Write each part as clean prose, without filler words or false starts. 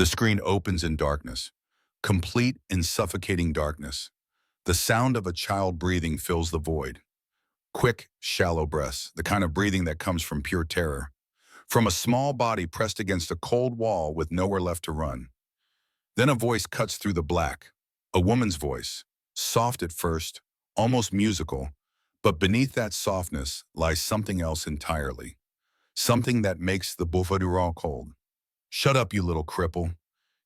The screen opens in darkness, complete in suffocating darkness. The sound of a child breathing fills the void. Quick, shallow breaths, the kind of breathing that comes from pure terror. From a small body pressed against a cold wall with nowhere left to run. Then a voice cuts through the black. A woman's voice, soft at first, almost musical, but beneath that softness lies something else entirely. Something that makes the bouffadura cold. Shut up, you little cripple.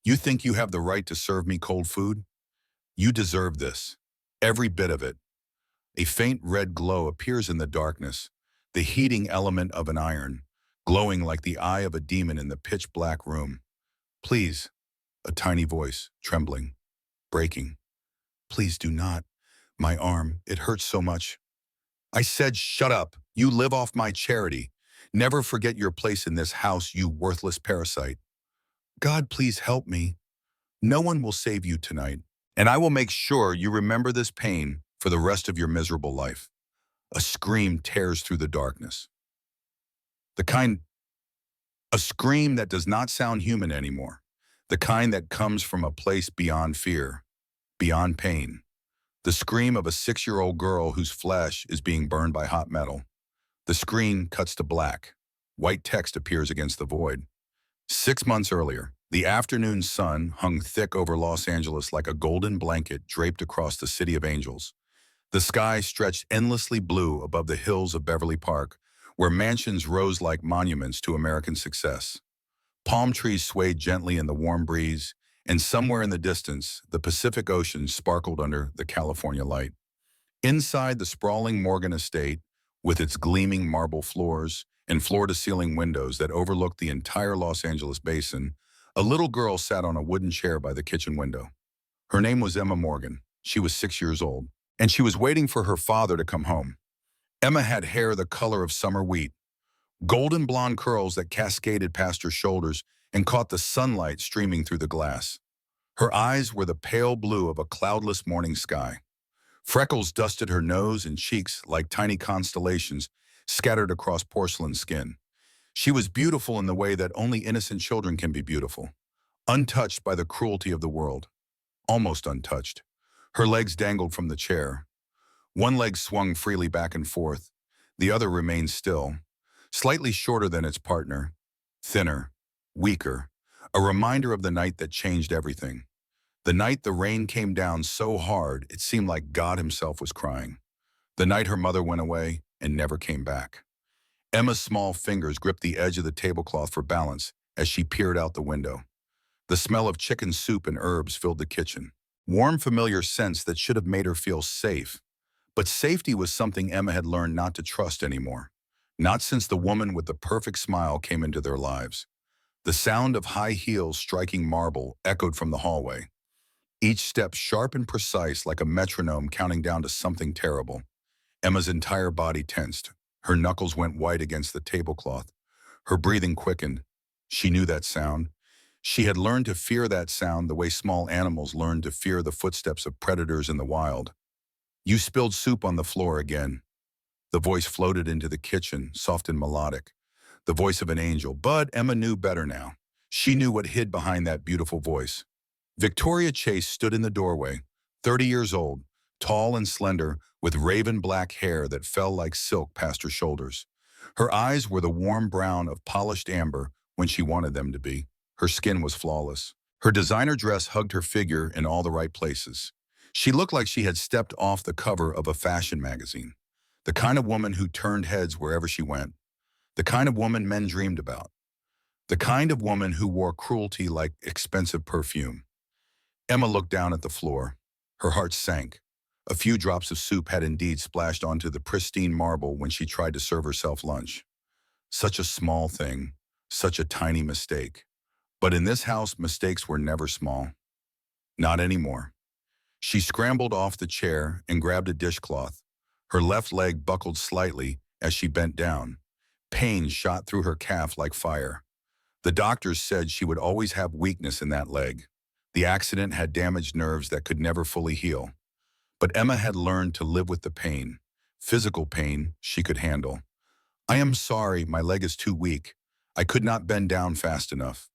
You think you have the right to serve me cold food? You deserve this. Every bit of it. A faint red glow appears in the darkness, the heating element of an iron, glowing like the eye of a demon in the pitch-black room. Please, a tiny voice, trembling, breaking. Please do not. My arm, it hurts so much. I said shut up. You live off my charity. Never forget your place in this house, you worthless parasite. God, please help me. No one will save you tonight, and I will make sure you remember this pain for the rest of your miserable life. A scream tears through the darkness. The kind, a scream that does not sound human anymore. The kind that comes from a place beyond fear, beyond pain. The scream of a 6-year-old girl whose flesh is being burned by hot metal. The screen cuts to black. White text appears against the void. 6 months earlier, the afternoon sun hung thick over Los Angeles like a golden blanket draped across the city of angels. The sky stretched endlessly blue above the hills of Beverly Park, where mansions rose like monuments to American success. Palm trees swayed gently in the warm breeze, and somewhere in the distance, the Pacific Ocean sparkled under the California light. Inside the sprawling Morgan estate, with its gleaming marble floors and floor-to-ceiling windows that overlooked the entire Los Angeles basin, a little girl sat on a wooden chair by the kitchen window. Her name was Emma Morgan. She was 6 years old, and she was waiting for her father to come home. Emma had hair the color of summer wheat, golden blonde curls that cascaded past her shoulders and caught the sunlight streaming through the glass. Her eyes were the pale blue of a cloudless morning sky. Freckles dusted her nose and cheeks like tiny constellations scattered across porcelain skin. She was beautiful in the way that only innocent children can be beautiful, untouched by the cruelty of the world, almost untouched. Her legs dangled from the chair. One leg swung freely back and forth. The other remained still, slightly shorter than its partner, thinner, weaker, a reminder of the night that changed everything. The night the rain came down so hard it seemed like God himself was crying. The night her mother went away and never came back. Emma's small fingers gripped the edge of the tablecloth for balance as she peered out the window. The smell of chicken soup and herbs filled the kitchen. Warm, familiar scents that should have made her feel safe. But safety was something Emma had learned not to trust anymore. Not since the woman with the perfect smile came into their lives. The sound of high heels striking marble echoed from the hallway. Each step sharp and precise like a metronome counting down to something terrible. Emma's entire body tensed. Her knuckles went white against the tablecloth. Her breathing quickened. She knew that sound. She had learned to fear that sound the way small animals learn to fear the footsteps of predators in the wild. You spilled soup on the floor again. The voice floated into the kitchen, soft and melodic. The voice of an angel, but Emma knew better now. She knew what hid behind that beautiful voice. Victoria Chase stood in the doorway, 30 years old, tall and slender, with raven black hair that fell like silk past her shoulders. Her eyes were the warm brown of polished amber when she wanted them to be. Her skin was flawless. Her designer dress hugged her figure in all the right places. She looked like she had stepped off the cover of a fashion magazine. The kind of woman who turned heads wherever she went. The kind of woman men dreamed about. The kind of woman who wore cruelty like expensive perfume. Emma looked down at the floor. Her heart sank. A few drops of soup had indeed splashed onto the pristine marble when she tried to serve herself lunch. Such a small thing, such a tiny mistake. But in this house, mistakes were never small. Not anymore. She scrambled off the chair and grabbed a dishcloth. Her left leg buckled slightly as she bent down. Pain shot through her calf like fire. The doctors said she would always have weakness in that leg. The accident had damaged nerves that could never fully heal. But Emma had learned to live with the pain. Physical pain she could handle. I am sorry, my leg is too weak. I could not bend down fast enough.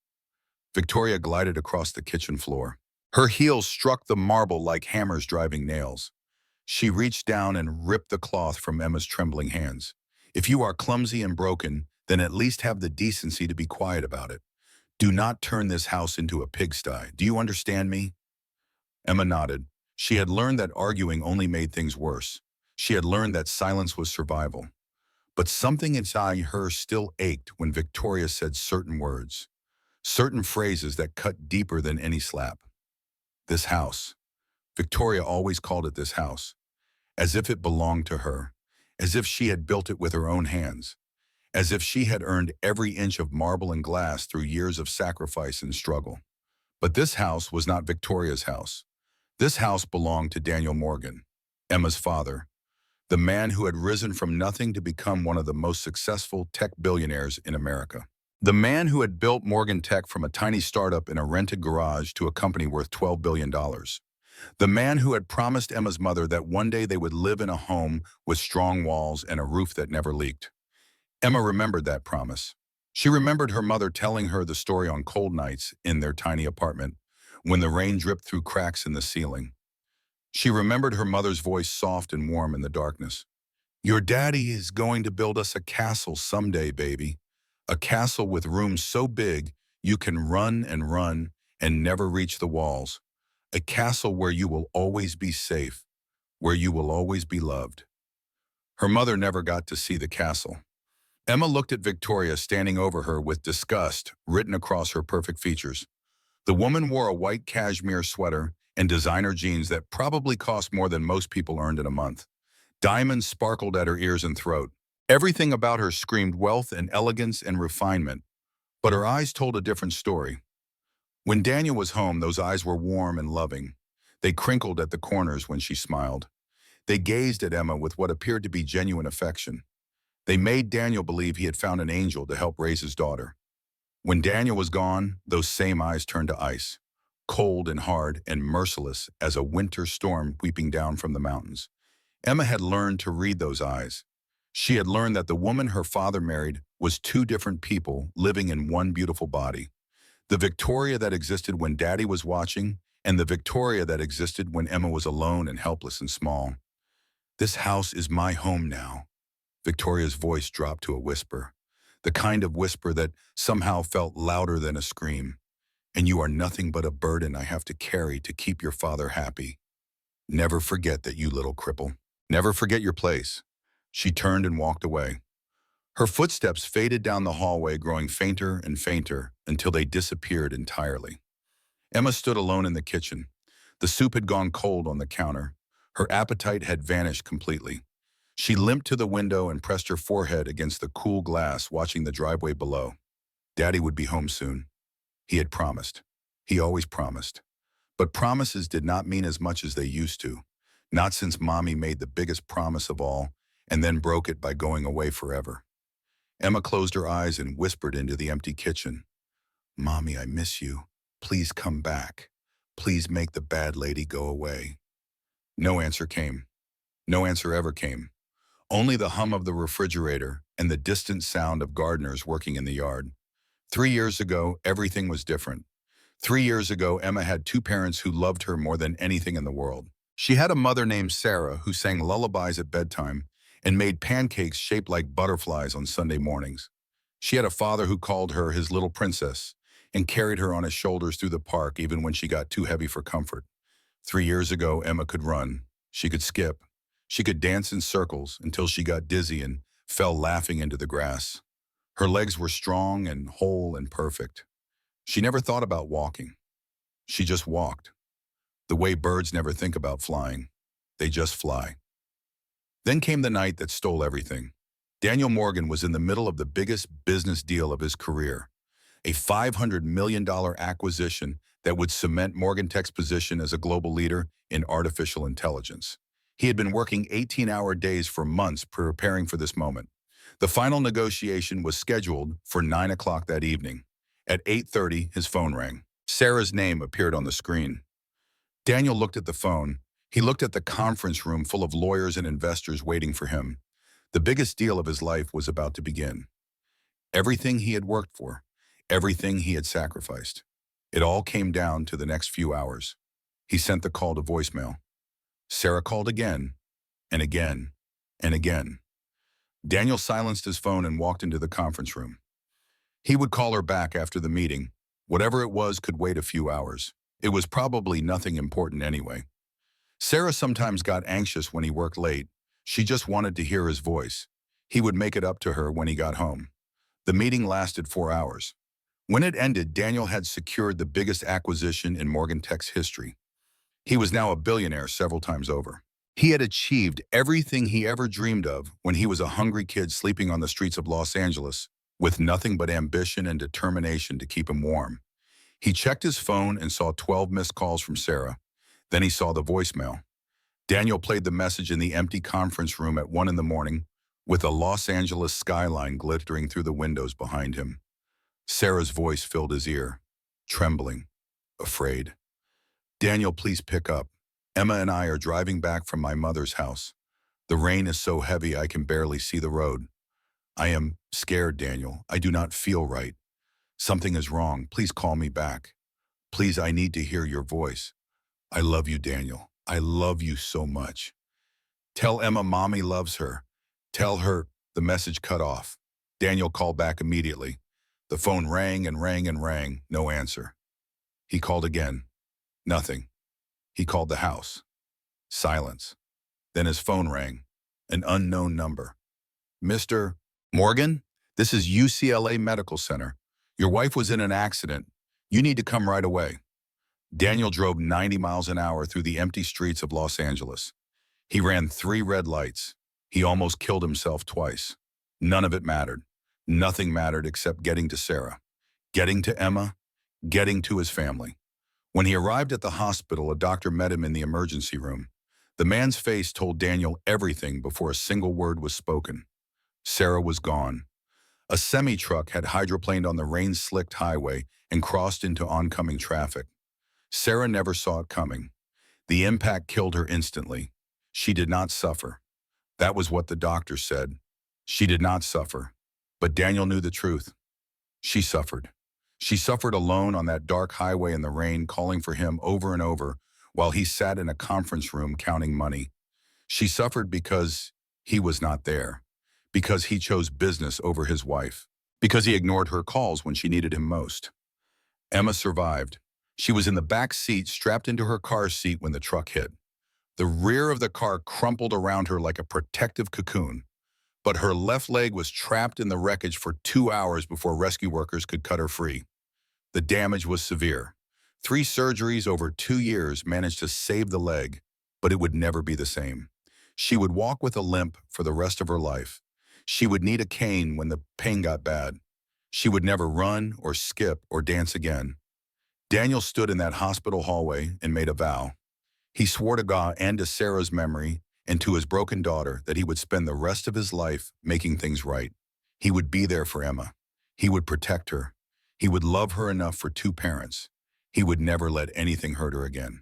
Victoria glided across the kitchen floor. Her heels struck the marble like hammers driving nails. She reached down and ripped the cloth from Emma's trembling hands. If you are clumsy and broken, then at least have the decency to be quiet about it. Do not turn this house into a pigsty. Do you understand me? Emma nodded. She had learned that arguing only made things worse. She had learned that silence was survival. But something inside her still ached when Victoria said certain words, certain phrases that cut deeper than any slap. This house. Victoria always called it this house, as if it belonged to her, as if she had built it with her own hands, as if she had earned every inch of marble and glass through years of sacrifice and struggle. But this house was not Victoria's house. This house belonged to Daniel Morgan, Emma's father, the man who had risen from nothing to become one of the most successful tech billionaires in America. The man who had built Morgan Tech from a tiny startup in a rented garage to a company worth $12 billion. The man who had promised Emma's mother that one day they would live in a home with strong walls and a roof that never leaked. Emma remembered that promise. She remembered her mother telling her the story on cold nights in their tiny apartment, when the rain dripped through cracks in the ceiling. She remembered her mother's voice soft and warm in the darkness. Your daddy is going to build us a castle someday, baby. A castle with rooms so big you can run and never reach the walls. A castle where you will always be safe, where you will always be loved. Her mother never got to see the castle. Emma looked at Victoria standing over her with disgust written across her perfect features. The woman wore a white cashmere sweater and designer jeans that probably cost more than most people earned in a month. Diamonds sparkled at her ears and throat. Everything about her screamed wealth and elegance and refinement, but her eyes told a different story. When Daniel was home, those eyes were warm and loving. They crinkled at the corners when she smiled. They gazed at Emma with what appeared to be genuine affection. They made Daniel believe he had found an angel to help raise his daughter. When Daniel was gone, those same eyes turned to ice, cold and hard and merciless as a winter storm weeping down from the mountains. Emma had learned to read those eyes. She had learned that the woman her father married was two different people living in one beautiful body. The Victoria that existed when Daddy was watching, and the Victoria that existed when Emma was alone and helpless and small. This house is my home now. Victoria's voice dropped to a whisper, the kind of whisper that somehow felt louder than a scream. And you are nothing but a burden I have to carry to keep your father happy. Never forget that, you little cripple. Never forget your place. She turned and walked away. Her footsteps faded down the hallway, growing fainter and fainter until they disappeared entirely. Emma stood alone in the kitchen. The soup had gone cold on the counter. Her appetite had vanished completely. She limped to the window and pressed her forehead against the cool glass, watching the driveway below. Daddy would be home soon. He had promised. He always promised. But promises did not mean as much as they used to. Not since Mommy made the biggest promise of all and then broke it by going away forever. Emma closed her eyes and whispered into the empty kitchen. Mommy, I miss you. Please come back. Please make the bad lady go away. No answer came. No answer ever came. Only the hum of the refrigerator and the distant sound of gardeners working in the yard. 3 years ago, everything was different. 3 years ago, Emma had two parents who loved her more than anything in the world. She had a mother named Sarah who sang lullabies at bedtime and made pancakes shaped like butterflies on Sunday mornings. She had a father who called her his little princess and carried her on his shoulders through the park even when she got too heavy for comfort. 3 years ago, Emma could run. She could skip. She could dance in circles until she got dizzy and fell laughing into the grass. Her legs were strong and whole and perfect. She never thought about walking. She just walked. The way birds never think about flying. They just fly. Then came the night that stole everything. Daniel Morgan was in the middle of the biggest business deal of his career, a $500 million acquisition that would cement Morgan Tech's position as a global leader in artificial intelligence. He had been working 18-hour days for months preparing for this moment. The final negotiation was scheduled for 9 o'clock that evening. At 8:30, his phone rang. Sarah's name appeared on the screen. Daniel looked at the phone. He looked at the conference room full of lawyers and investors waiting for him. The biggest deal of his life was about to begin. Everything he had worked for, everything he had sacrificed. It all came down to the next few hours. He sent the call to voicemail. Sarah called again, and again, and again. Daniel silenced his phone and walked into the conference room. He would call her back after the meeting. Whatever it was could wait a few hours. It was probably nothing important anyway. Sarah sometimes got anxious when he worked late. She just wanted to hear his voice. He would make it up to her when he got home. The meeting lasted 4 hours. When it ended, Daniel had secured the biggest acquisition in Morgan Tech's history. He was now a billionaire several times over. He had achieved everything he ever dreamed of when he was a hungry kid sleeping on the streets of Los Angeles, with nothing but ambition and determination to keep him warm. He checked his phone and saw 12 missed calls from Sarah. Then he saw the voicemail. Daniel played the message in the empty conference room at 1 in the morning, with a Los Angeles skyline glittering through the windows behind him. Sarah's voice filled his ear, trembling, afraid. Daniel, please pick up. Emma and I are driving back from my mother's house. The rain is so heavy I can barely see the road. I am scared, Daniel. I do not feel right. Something is wrong. Please call me back. Please, I need to hear your voice. I love you, Daniel. I love you so much. Tell Emma Mommy loves her. Tell her. The message cut off. Daniel called back immediately. The phone rang and rang and rang. No answer. He called again. Nothing. He called the house. Silence. Then his phone rang. An unknown number. Mr. Morgan, this is UCLA Medical Center. Your wife was in an accident. You need to come right away. Daniel drove 90 miles an hour through the empty streets of Los Angeles. He ran 3 red lights. He almost killed himself twice. None of it mattered. Nothing mattered except getting to Sarah, getting to Emma, getting to his family. When he arrived at the hospital, a doctor met him in the emergency room. The man's face told Daniel everything before a single word was spoken. Sarah was gone. A semi-truck had hydroplaned on the rain-slicked highway and crossed into oncoming traffic. Sarah never saw it coming. The impact killed her instantly. She did not suffer. That was what the doctor said. She did not suffer. But Daniel knew the truth. She suffered. She suffered alone on that dark highway in the rain, calling for him over and over while he sat in a conference room counting money. She suffered because he was not there, because he chose business over his wife, because he ignored her calls when she needed him most. Emma survived. She was in the back seat, strapped into her car seat when the truck hit. The rear of the car crumpled around her like a protective cocoon, but her left leg was trapped in the wreckage for 2 hours before rescue workers could cut her free. The damage was severe. 3 surgeries over 2 years managed to save the leg, but it would never be the same. She would walk with a limp for the rest of her life. She would need a cane when the pain got bad. She would never run or skip or dance again. Daniel stood in that hospital hallway and made a vow. He swore to God and to Sarah's memory and to his broken daughter that he would spend the rest of his life making things right. He would be there for Emma. He would protect her. He would love her enough for 2 parents. He would never let anything hurt her again.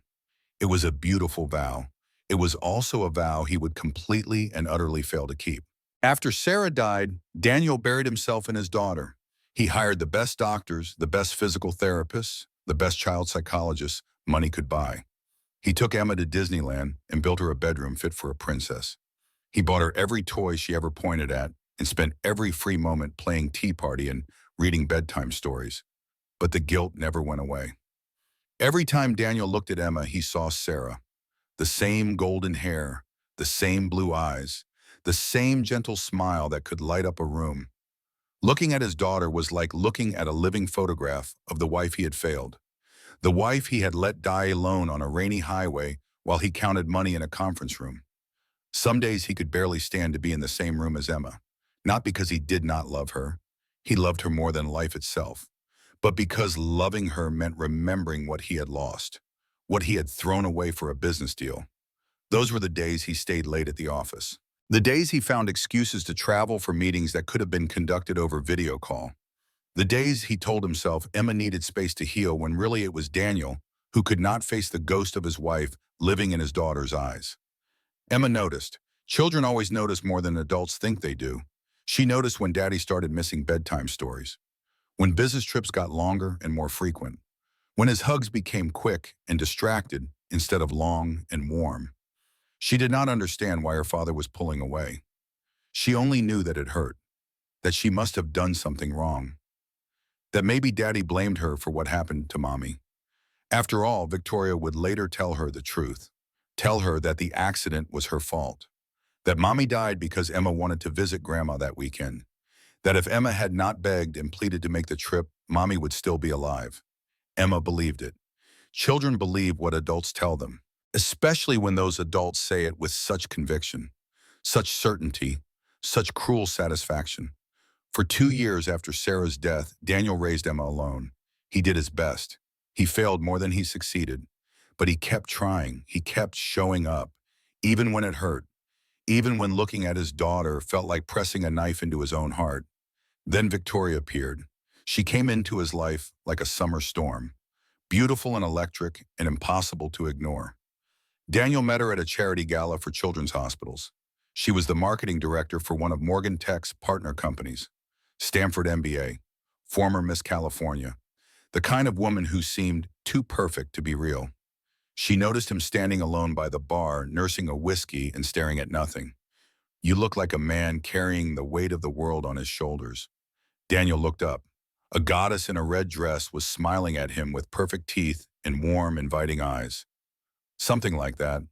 It was a beautiful vow. It was also a vow he would completely and utterly fail to keep. After Sarah died, Daniel buried himself in his daughter. He hired the best doctors, the best physical therapists, the best child psychologists money could buy. He took Emma to Disneyland and built her a bedroom fit for a princess. He bought her every toy she ever pointed at and spent every free moment playing Tea Party and reading bedtime stories. But the guilt never went away. Every time Daniel looked at Emma, he saw Sarah. The same golden hair, the same blue eyes, the same gentle smile that could light up a room. Looking at his daughter was like looking at a living photograph of the wife he had failed. The wife he had let die alone on a rainy highway while he counted money in a conference room. Some days he could barely stand to be in the same room as Emma, not because he did not love her. He loved her more than life itself, but because loving her meant remembering what he had lost, what he had thrown away for a business deal. Those were the days he stayed late at the office. The days he found excuses to travel for meetings that could have been conducted over video call. The days he told himself Emma needed space to heal when really it was Daniel who could not face the ghost of his wife living in his daughter's eyes. Emma noticed. Children always notice more than adults think they do. She noticed when Daddy started missing bedtime stories, when business trips got longer and more frequent, when his hugs became quick and distracted instead of long and warm. She did not understand why her father was pulling away. She only knew that it hurt, that she must have done something wrong, that maybe Daddy blamed her for what happened to Mommy. After all, Victoria would later tell her the truth, tell her that the accident was her fault, that Mommy died because Emma wanted to visit Grandma that weekend, that if Emma had not begged and pleaded to make the trip, Mommy would still be alive. Emma believed it. Children believe what adults tell them, especially when those adults say it with such conviction, such certainty, such cruel satisfaction. For 2 years after Sarah's death, Daniel raised Emma alone. He did his best. He failed more than he succeeded, but he kept trying. He kept showing up, even when it hurt, even when looking at his daughter felt like pressing a knife into his own heart. Then Victoria appeared. She came into his life like a summer storm, beautiful and electric and impossible to ignore. Daniel met her at a charity gala for children's hospitals. She was the marketing director for one of Morgan Tech's partner companies, Stanford MBA, former Miss California, the kind of woman who seemed too perfect to be real. She noticed him standing alone by the bar, nursing a whiskey and staring at nothing. "You look like a man carrying the weight of the world on his shoulders." Daniel looked up. A goddess in a red dress was smiling at him with perfect teeth and warm, inviting eyes. Something like that.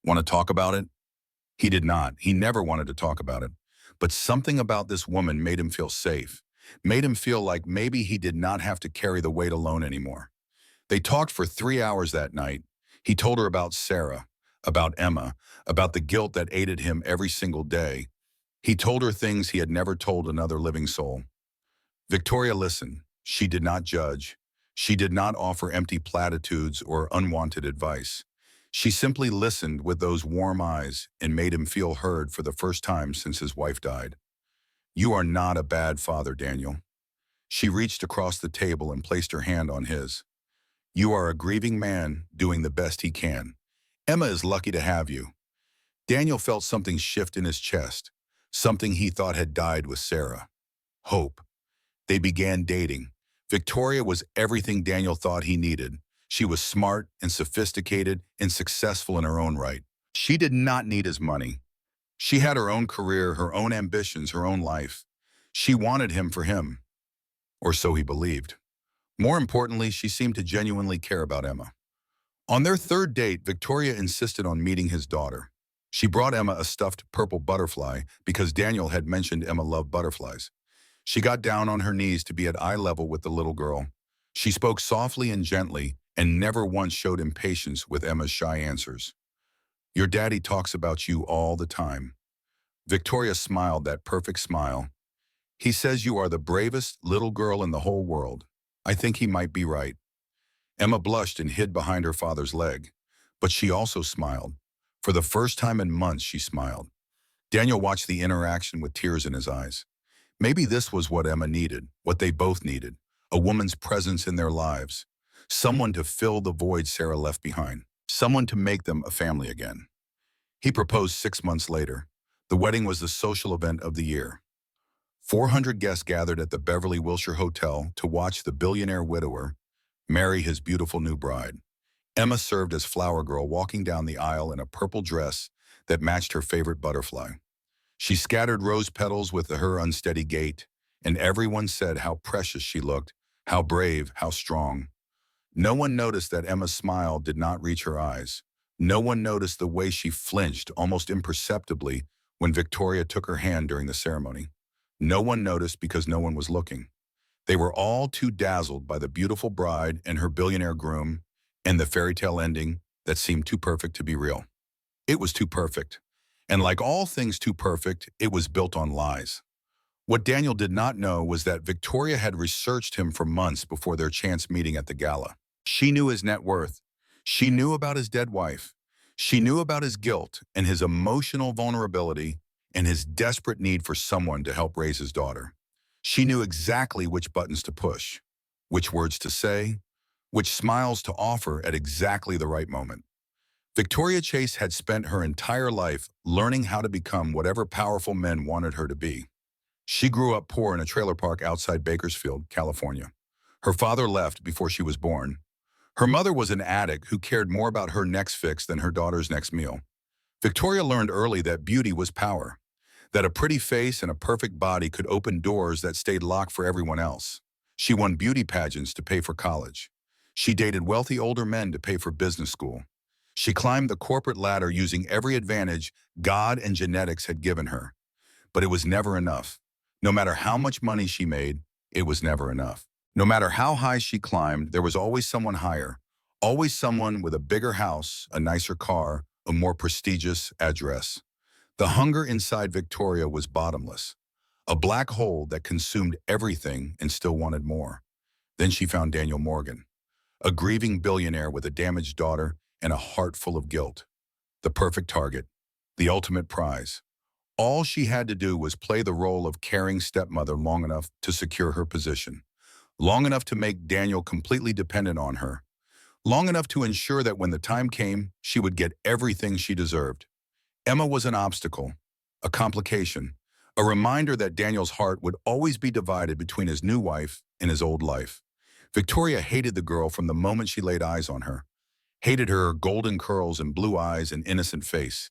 "Want to talk about it?" He did not. He never wanted to talk about it. But something about this woman made him feel safe, made him feel like maybe he did not have to carry the weight alone anymore. They talked for 3 hours that night. He told her about Sarah, about Emma, about the guilt that aided him every single day. He told her things he had never told another living soul. Victoria listened. She did not judge. She did not offer empty platitudes or unwanted advice. She simply listened with those warm eyes and made him feel heard for the first time since his wife died. "You are not a bad father, Daniel." She reached across the table and placed her hand on his. "You are a grieving man doing the best he can. Emma is lucky to have you." Daniel felt something shift in his chest, something he thought had died with Sarah. Hope. They began dating. Victoria was everything Daniel thought he needed. She was smart and sophisticated and successful in her own right. She did not need his money. She had her own career, her own ambitions, her own life. She wanted him for him, or so he believed. More importantly, she seemed to genuinely care about Emma. On their third date, Victoria insisted on meeting his daughter. She brought Emma a stuffed purple butterfly because Daniel had mentioned Emma loved butterflies. She got down on her knees to be at eye level with the little girl. She spoke softly and gently and never once showed impatience with Emma's shy answers. "Your daddy talks about you all the time." Victoria smiled that perfect smile. "He says you are the bravest little girl in the whole world. I think he might be right." Emma blushed and hid behind her father's leg, but she also smiled. For the first time in months, she smiled. Daniel watched the interaction with tears in his eyes. Maybe this was what Emma needed, what they both needed, a woman's presence in their lives, someone to fill the void Sarah left behind, someone to make them a family again. He proposed 6 months later. The wedding was the social event of the year. 400 guests gathered at the Beverly Wilshire Hotel to watch the billionaire widower marry his beautiful new bride. Emma served as flower girl, walking down the aisle in a purple dress that matched her favorite butterfly. She scattered rose petals with her unsteady gait, and everyone said how precious she looked, how brave, how strong. No one noticed that Emma's smile did not reach her eyes. No one noticed the way she flinched almost imperceptibly when Victoria took her hand during the ceremony. No one noticed because no one was looking. They were all too dazzled by the beautiful bride and her billionaire groom and the fairy tale ending that seemed too perfect to be real. It was too perfect. And like all things too perfect, it was built on lies. What Daniel did not know was that Victoria had researched him for months before their chance meeting at the gala. She knew his net worth. She knew about his dead wife. She knew about his guilt and his emotional vulnerability and his desperate need for someone to help raise his daughter. She knew exactly which buttons to push, which words to say, which smiles to offer at exactly the right moment. Victoria Chase had spent her entire life learning how to become whatever powerful men wanted her to be. She grew up poor in a trailer park outside Bakersfield, California. Her father left before she was born. Her mother was an addict who cared more about her next fix than her daughter's next meal. Victoria learned early that beauty was power, that a pretty face and a perfect body could open doors that stayed locked for everyone else. She won beauty pageants to pay for college. She dated wealthy older men to pay for business school. She climbed the corporate ladder using every advantage God and genetics had given her. But it was never enough. No matter how much money she made, it was never enough. No matter how high she climbed, there was always someone higher. Always someone with a bigger house, a nicer car, a more prestigious address. The hunger inside Victoria was bottomless. A black hole that consumed everything and still wanted more. Then she found Daniel Morgan, a grieving billionaire with a damaged daughter and a heart full of guilt. The perfect target, the ultimate prize. All she had to do was play the role of caring stepmother long enough to secure her position, long enough to make Daniel completely dependent on her, long enough to ensure that when the time came, she would get everything she deserved. Emma was an obstacle, a complication, a reminder that Daniel's heart would always be divided between his new wife and his old life. Victoria hated the girl from the moment she laid eyes on her, hated her golden curls and blue eyes and innocent face,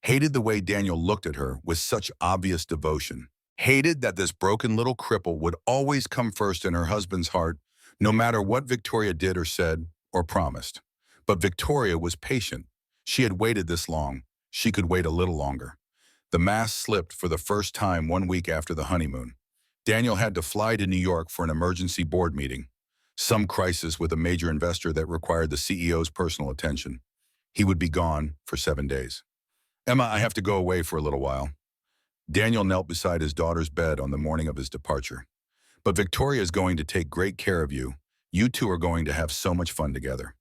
hated the way Daniel looked at her with such obvious devotion, hated that this broken little cripple would always come first in her husband's heart, no matter what Victoria did or said or promised. But Victoria was patient. She had waited this long. She could wait a little longer. The mask slipped for the first time 1 week after the honeymoon. Daniel had to fly to New York for an emergency board meeting, some crisis with a major investor that required the CEO's personal attention. He would be gone for 7 days. Emma, I have to go away for a little while. Daniel knelt beside his daughter's bed on the morning of his departure. But Victoria is going to take great care of you. You two are going to have so much fun together.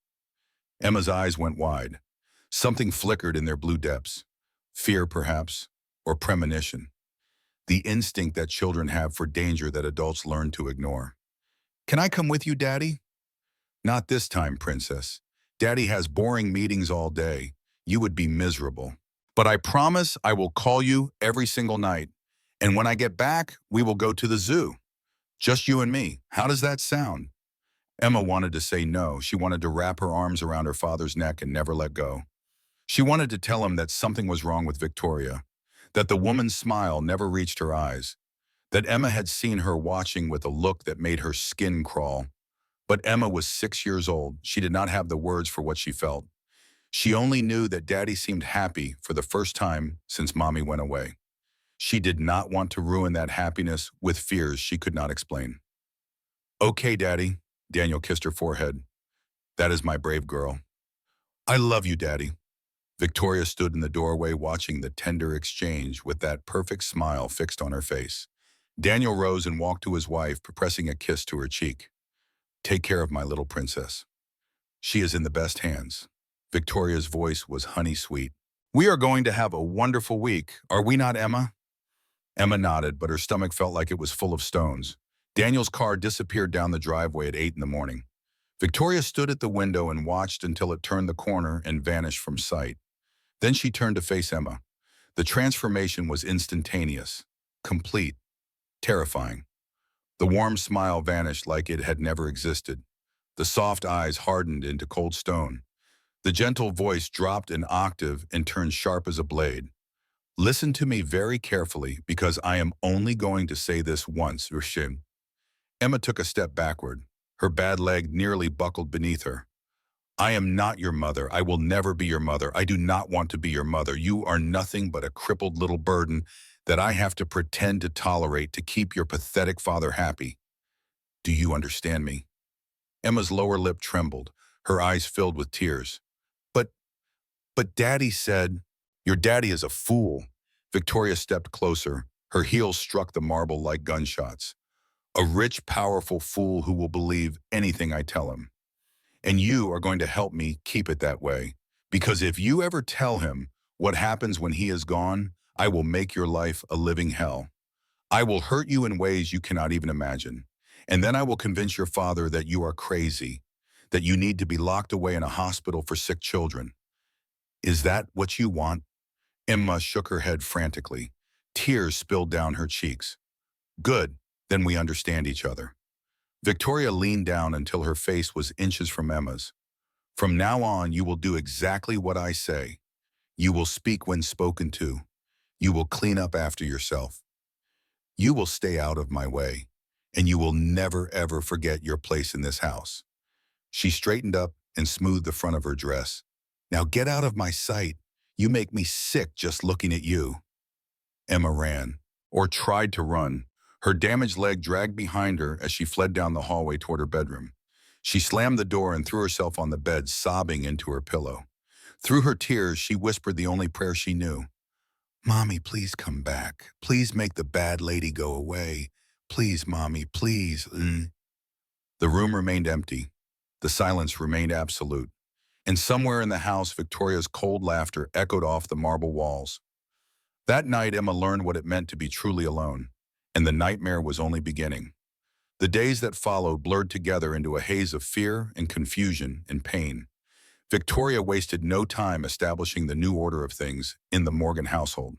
Emma's eyes went wide. Something flickered in their blue depths. Fear, perhaps, or premonition. The instinct that children have for danger that adults learn to ignore. Can I come with you, Daddy? Not this time, Princess. Daddy has boring meetings all day. You would be miserable. But I promise I will call you every single night. And when I get back, we will go to the zoo. Just you and me. How does that sound? Emma wanted to say no. She wanted to wrap her arms around her father's neck and never let go. She wanted to tell him that something was wrong with Victoria, that the woman's smile never reached her eyes, that Emma had seen her watching with a look that made her skin crawl. But Emma was 6 years old. She did not have the words for what she felt. She only knew that Daddy seemed happy for the first time since Mommy went away. She did not want to ruin that happiness with fears she could not explain. Okay, Daddy, Daniel kissed her forehead. That is my brave girl. I love you, Daddy. Victoria stood in the doorway watching the tender exchange with that perfect smile fixed on her face. Daniel rose and walked to his wife, pressing a kiss to her cheek. Take care of my little princess. She is in the best hands. Victoria's voice was honey sweet. We are going to have a wonderful week, are we not, Emma? Emma nodded, but her stomach felt like it was full of stones. Daniel's car disappeared down the driveway at 8 in the morning. Victoria stood at the window and watched until it turned the corner and vanished from sight. Then she turned to face Emma. The transformation was instantaneous, complete, terrifying. The warm smile vanished like it had never existed. The soft eyes hardened into cold stone. The gentle voice dropped an octave and turned sharp as a blade. Listen to me very carefully, because I am only going to say this once, Rushin. Emma took a step backward. Her bad leg nearly buckled beneath her. I am not your mother. I will never be your mother. I do not want to be your mother. You are nothing but a crippled little burden that I have to pretend to tolerate to keep your pathetic father happy. Do you understand me? Emma's lower lip trembled, her eyes filled with tears. But Daddy said, your daddy is a fool. Victoria stepped closer. Her heels struck the marble like gunshots. A rich, powerful fool who will believe anything I tell him. And you are going to help me keep it that way. Because if you ever tell him what happens when he is gone, I will make your life a living hell. I will hurt you in ways you cannot even imagine. And then I will convince your father that you are crazy, that you need to be locked away in a hospital for sick children. Is that what you want? Emma shook her head frantically. Tears spilled down her cheeks. Good, then we understand each other. Victoria leaned down until her face was inches from Emma's. From now on, you will do exactly what I say. You will speak when spoken to. You will clean up after yourself. You will stay out of my way, and you will never, ever forget your place in this house." She straightened up and smoothed the front of her dress. "Now get out of my sight. You make me sick just looking at you." Emma ran, or tried to run. Her damaged leg dragged behind her as she fled down the hallway toward her bedroom. She slammed the door and threw herself on the bed, sobbing into her pillow. Through her tears, she whispered the only prayer she knew. "Mommy, please come back. Please make the bad lady go away. Please, Mommy, please." The room remained empty. The silence remained absolute. And somewhere in the house, Victoria's cold laughter echoed off the marble walls. That night, Emma learned what it meant to be truly alone, and the nightmare was only beginning. The days that followed blurred together into a haze of fear and confusion and pain. Victoria wasted no time establishing the new order of things in the Morgan household.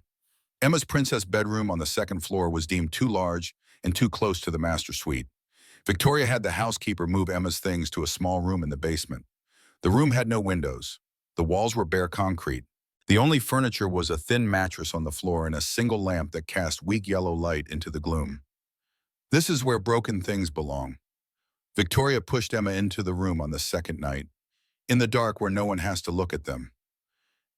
Emma's princess bedroom on the second floor was deemed too large and too close to the master suite. Victoria had the housekeeper move Emma's things to a small room in the basement. The room had no windows. The walls were bare concrete. The only furniture was a thin mattress on the floor and a single lamp that cast weak yellow light into the gloom. "This is where broken things belong." Victoria pushed Emma into the room on the second night, in the dark where no one has to look at them.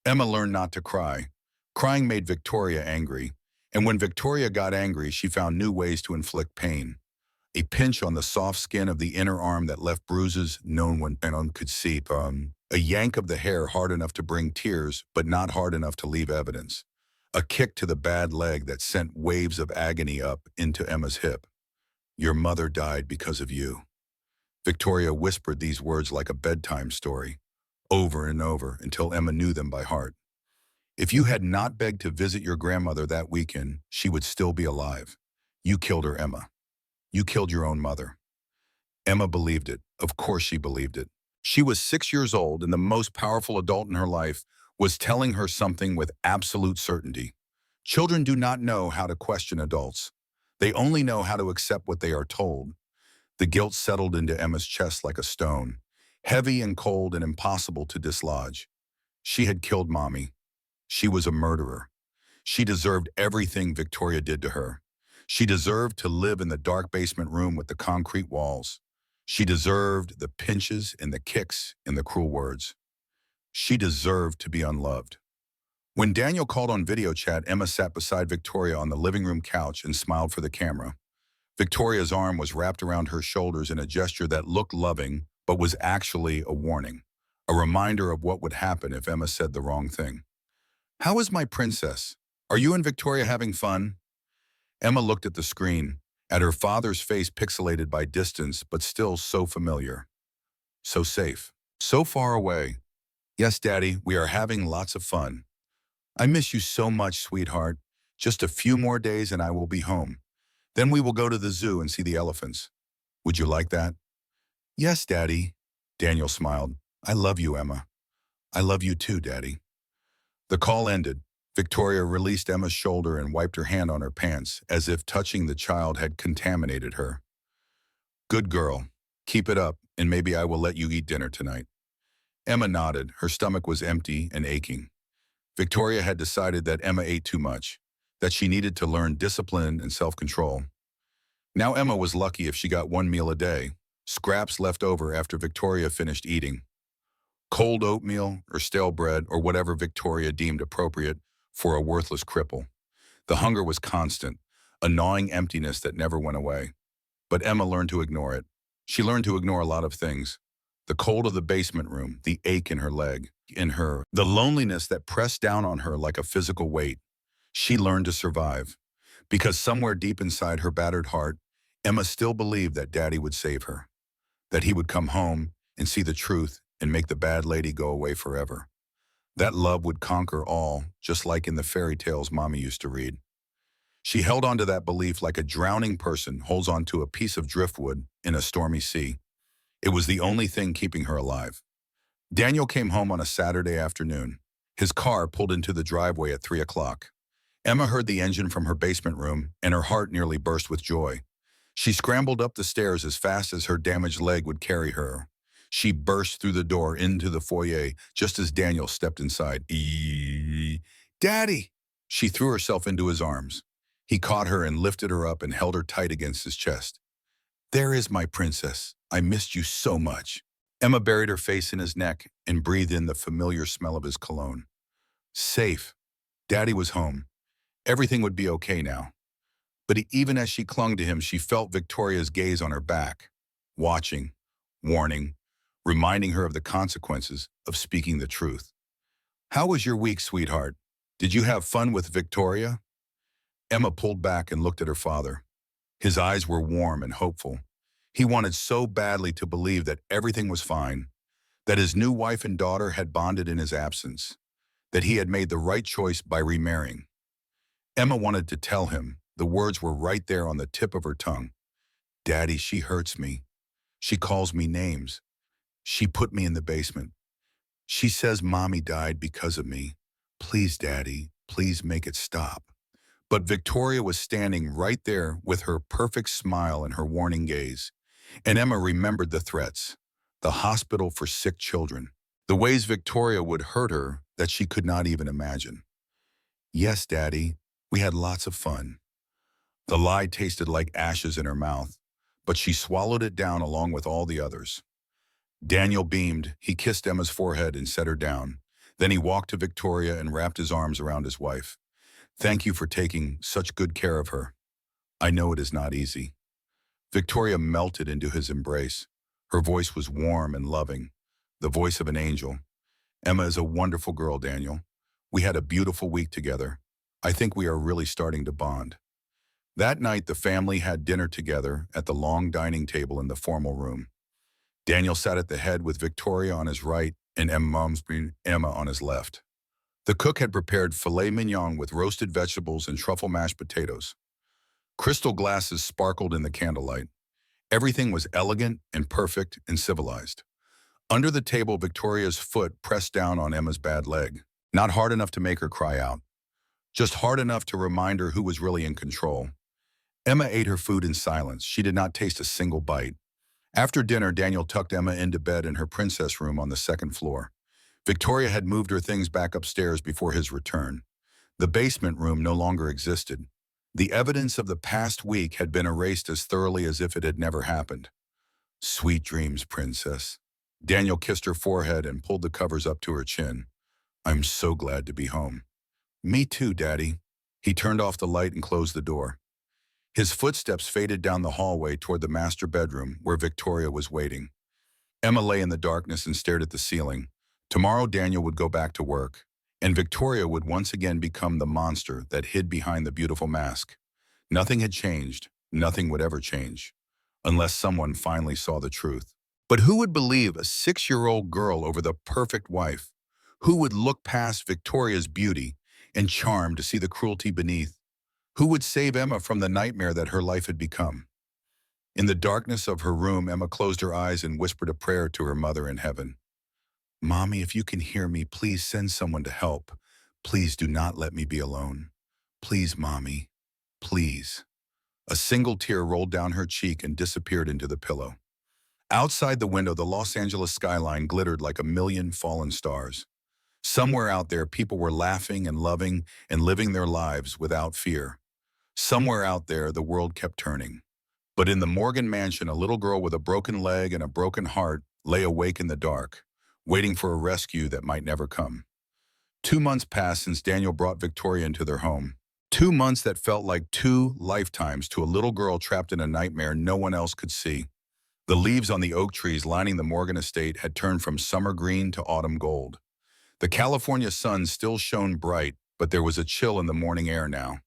Emma learned not to cry. Crying made Victoria angry, and when Victoria got angry, she found new ways to inflict pain. A pinch on the soft skin of the inner arm that left bruises no one could see. A yank of the hair hard enough to bring tears, but not hard enough to leave evidence. A kick to the bad leg that sent waves of agony up into Emma's hip. "Your mother died because of you." Victoria whispered these words like a bedtime story, over and over until Emma knew them by heart. "If you had not begged to visit your grandmother that weekend, she would still be alive. You killed her, Emma. You killed your own mother." Emma believed it. Of course she believed it. She was 6 years old, and the most powerful adult in her life was telling her something with absolute certainty. Children do not know how to question adults. They only know how to accept what they are told. The guilt settled into Emma's chest like a stone, heavy and cold and impossible to dislodge. She had killed Mommy. She was a murderer. She deserved everything Victoria did to her. She deserved to live in the dark basement room with the concrete walls. She deserved the pinches and the kicks and the cruel words. She deserved to be unloved. When Daniel called on video chat, Emma sat beside Victoria on the living room couch and smiled for the camera. Victoria's arm was wrapped around her shoulders in a gesture that looked loving, but was actually a warning, a reminder of what would happen if Emma said the wrong thing. "How is my princess? Are you and Victoria having fun?" Emma looked at the screen, at her father's face pixelated by distance, but still so familiar. So safe. So far away. "Yes, Daddy, we are having lots of fun. I miss you so much, sweetheart. Just a few more days and I will be home. Then we will go to the zoo and see the elephants. Would you like that?" "Yes, Daddy." Daniel smiled. "I love you, Emma." "I love you too, Daddy." The call ended. Victoria released Emma's shoulder and wiped her hand on her pants, as if touching the child had contaminated her. "Good girl. Keep it up, and maybe I will let you eat dinner tonight." Emma nodded. Her stomach was empty and aching. Victoria had decided that Emma ate too much, that she needed to learn discipline and self-control. Now Emma was lucky if she got one meal a day, scraps left over after Victoria finished eating. Cold oatmeal or stale bread or whatever Victoria deemed appropriate for a worthless cripple. The hunger was constant, a gnawing emptiness that never went away. But Emma learned to ignore it. She learned to ignore a lot of things. The cold of the basement room, the ache in her leg, the loneliness that pressed down on her like a physical weight. She learned to survive. Because somewhere deep inside her battered heart, Emma still believed that Daddy would save her. That he would come home and see the truth and make the bad lady go away forever. That love would conquer all, just like in the fairy tales Mommy used to read. She held on to that belief like a drowning person holds on to a piece of driftwood in a stormy sea. It was the only thing keeping her alive. Daniel came home on a Saturday afternoon. His car pulled into the driveway at 3 o'clock. Emma heard the engine from her basement room, and her heart nearly burst with joy. She scrambled up the stairs as fast as her damaged leg would carry her. She burst through the door into the foyer just as Daniel stepped inside. Daddy! She threw herself into his arms. He caught her and lifted her up and held her tight against his chest. There is my princess. I missed you so much. Emma buried her face in his neck and breathed in the familiar smell of his cologne. Safe. Daddy was home. Everything would be okay now. But even as she clung to him, she felt Victoria's gaze on her back, watching, warning, reminding her of the consequences of speaking the truth. How was your week, sweetheart? Did you have fun with Victoria? Emma pulled back and looked at her father. His eyes were warm and hopeful. He wanted so badly to believe that everything was fine, that his new wife and daughter had bonded in his absence, that he had made the right choice by remarrying. Emma wanted to tell him. The words were right there on the tip of her tongue. Daddy, she hurts me. She calls me names. She put me in the basement. She says Mommy died because of me. Please, Daddy, please make it stop. But Victoria was standing right there with her perfect smile and her warning gaze. And Emma remembered the threats, the hospital for sick children, the ways Victoria would hurt her that she could not even imagine. Yes, Daddy, we had lots of fun. The lie tasted like ashes in her mouth, but she swallowed it down along with all the others. Daniel beamed. He kissed Emma's forehead and set her down. Then he walked to Victoria and wrapped his arms around his wife. Thank you for taking such good care of her. I know it is not easy. Victoria melted into his embrace. Her voice was warm and loving, the voice of an angel. Emma is a wonderful girl, Daniel. We had a beautiful week together. I think we are really starting to bond. That night, the family had dinner together at the long dining table in the formal room. Daniel sat at the head with Victoria on his right and Emma on his left. The cook had prepared filet mignon with roasted vegetables and truffle mashed potatoes. Crystal glasses sparkled in the candlelight. Everything was elegant and perfect and civilized. Under the table, Victoria's foot pressed down on Emma's bad leg. Not hard enough to make her cry out, just hard enough to remind her who was really in control. Emma ate her food in silence. She did not taste a single bite. After dinner, Daniel tucked Emma into bed in her princess room on the second floor. Victoria had moved her things back upstairs before his return. The basement room no longer existed. The evidence of the past week had been erased as thoroughly as if it had never happened. Sweet dreams, princess. Daniel kissed her forehead and pulled the covers up to her chin. I'm so glad to be home. Me too, Daddy. He turned off the light and closed the door. His footsteps faded down the hallway toward the master bedroom where Victoria was waiting. Emma lay in the darkness and stared at the ceiling. Tomorrow Daniel would go back to work, and Victoria would once again become the monster that hid behind the beautiful mask. Nothing had changed. Nothing would ever change, unless someone finally saw the truth. But who would believe a 6-year-old girl over the perfect wife? Who would look past Victoria's beauty and charm to see the cruelty beneath? Who would save Emma from the nightmare that her life had become? In the darkness of her room, Emma closed her eyes and whispered a prayer to her mother in heaven. Mommy, if you can hear me, please send someone to help. Please do not let me be alone. Please, Mommy. Please. A single tear rolled down her cheek and disappeared into the pillow. Outside the window, the Los Angeles skyline glittered like a million fallen stars. Somewhere out there, people were laughing and loving and living their lives without fear. Somewhere out there, the world kept turning. But in the Morgan mansion, a little girl with a broken leg and a broken heart lay awake in the dark, waiting for a rescue that might never come. 2 months passed since Daniel brought Victoria into their home. 2 months that felt like 2 lifetimes to a little girl trapped in a nightmare no one else could see. The leaves on the oak trees lining the Morgan estate had turned from summer green to autumn gold. The California sun still shone bright, but there was a chill in the morning air now,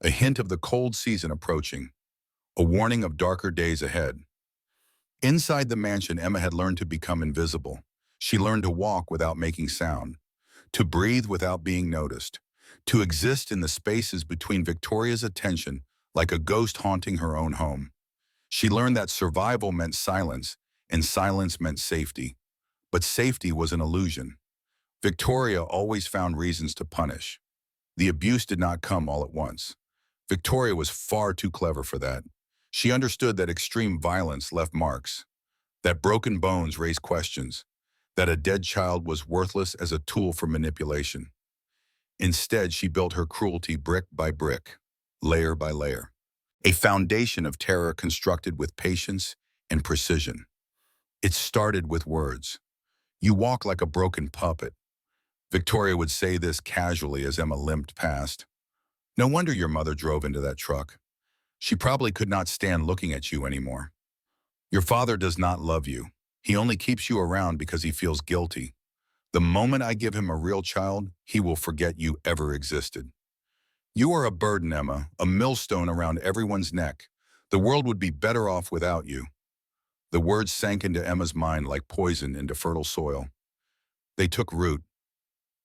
a hint of the cold season approaching, a warning of darker days ahead. Inside the mansion, Emma had learned to become invisible. She learned to walk without making sound, to breathe without being noticed, to exist in the spaces between Victoria's attention like a ghost haunting her own home. She learned that survival meant silence, and silence meant safety. But safety was an illusion. Victoria always found reasons to punish. The abuse did not come all at once. Victoria was far too clever for that. She understood that extreme violence left marks. that broken bones raised questions, that a dead child was worthless as a tool for manipulation. Instead, she built her cruelty brick by brick, layer by layer, a foundation of terror constructed with patience and precision. It started with words. "You walk like a broken puppet." Victoria would say this casually as Emma limped past. "No wonder your mother drove into that truck. She probably could not stand looking at you anymore. Your father does not love you. He only keeps you around because he feels guilty. The moment I give him a real child, he will forget you ever existed. You are a burden, Emma, a millstone around everyone's neck. The world would be better off without you." The words sank into Emma's mind like poison into fertile soil. They took root.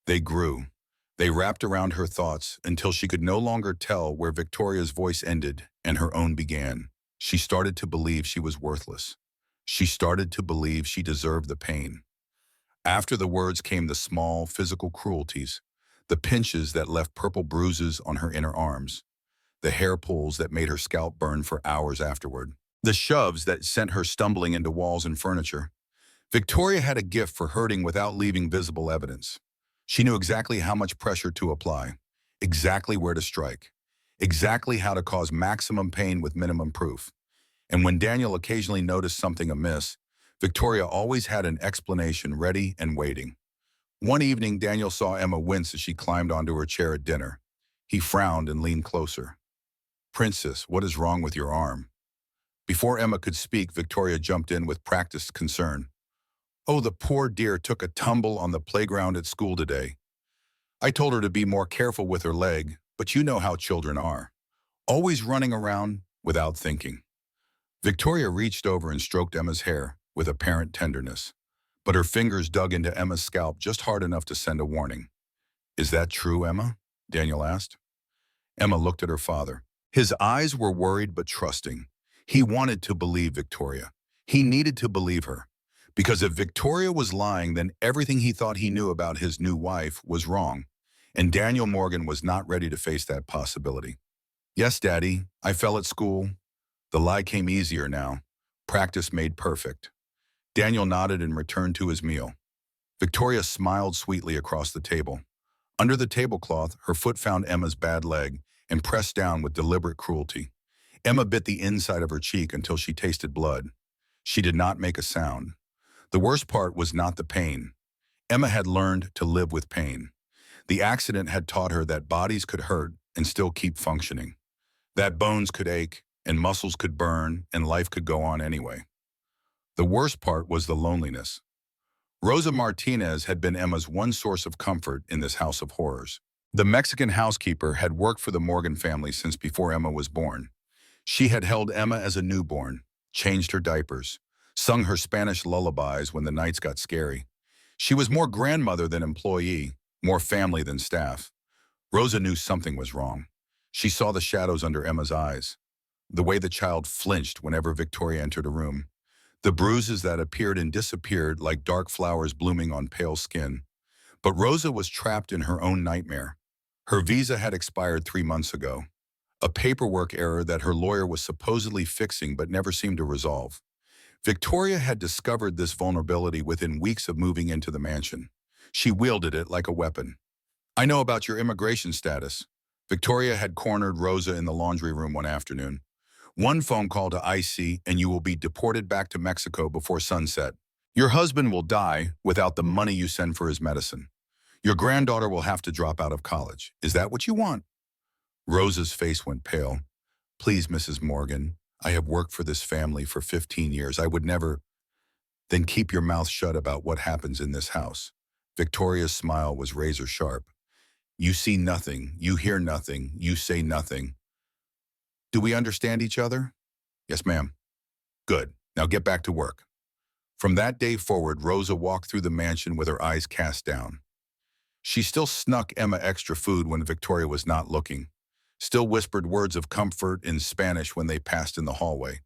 They grew. They wrapped around her thoughts until she could no longer tell where Victoria's voice ended and her own began. She started to believe she was worthless. She started to believe she deserved the pain. After the words came the small, physical cruelties, the pinches that left purple bruises on her inner arms, the hair pulls that made her scalp burn for hours afterward, the shoves that sent her stumbling into walls and furniture. Victoria had a gift for hurting without leaving visible evidence. She knew exactly how much pressure to apply, exactly where to strike, exactly how to cause maximum pain with minimum proof. And when Daniel occasionally noticed something amiss, Victoria always had an explanation ready and waiting. One evening, Daniel saw Emma wince as she climbed onto her chair at dinner. He frowned and leaned closer. "Princess, what is wrong with your arm?" Before Emma could speak, Victoria jumped in with practiced concern. "Oh, the poor dear took a tumble on the playground at school today. I told her to be more careful with her leg, but you know how children are. Always running around without thinking." Victoria reached over and stroked Emma's hair with apparent tenderness, but her fingers dug into Emma's scalp just hard enough to send a warning. "Is that true, Emma?" Daniel asked. Emma looked at her father. His eyes were worried but trusting. He wanted to believe Victoria. He needed to believe her. Because if Victoria was lying, then everything he thought he knew about his new wife was wrong, and Daniel Morgan was not ready to face that possibility. "Yes, Daddy, I fell at school." The lie came easier now. Practice made perfect. Daniel nodded and returned to his meal. Victoria smiled sweetly across the table. Under the tablecloth, her foot found Emma's bad leg and pressed down with deliberate cruelty. Emma bit the inside of her cheek until she tasted blood. She did not make a sound. The worst part was not the pain. Emma had learned to live with pain. The accident had taught her that bodies could hurt and still keep functioning, that bones could ache and muscles could burn and life could go on anyway. The worst part was the loneliness. Rosa Martinez had been Emma's one source of comfort in this house of horrors. The Mexican housekeeper had worked for the Morgan family since before Emma was born. She had held Emma as a newborn, changed her diapers, sung her Spanish lullabies when the nights got scary. She was more grandmother than employee, more family than staff. Rosa knew something was wrong. She saw the shadows under Emma's eyes, the way the child flinched whenever Victoria entered a room, the bruises that appeared and disappeared like dark flowers blooming on pale skin. But Rosa was trapped in her own nightmare. Her visa had expired 3 months ago, a paperwork error that her lawyer was supposedly fixing but never seemed to resolve. Victoria had discovered this vulnerability within weeks of moving into the mansion. She wielded it like a weapon. "I know about your immigration status." Victoria had cornered Rosa in the laundry room one afternoon. "One phone call to IC and you will be deported back to Mexico before sunset. Your husband will die without the money you send for his medicine. Your granddaughter will have to drop out of college. Is that what you want?" Rosa's face went pale. "Please, Mrs. Morgan, I have worked for this family for 15 years. I would never—" "Then keep your mouth shut about what happens in this house." Victoria's smile was razor sharp. "You see nothing, you hear nothing, you say nothing. Do we understand each other?" "Yes, ma'am." "Good. Now get back to work." From that day forward, Rosa walked through the mansion with her eyes cast down. She still snuck Emma extra food when Victoria was not looking, still whispered words of comfort in Spanish when they passed in the hallway,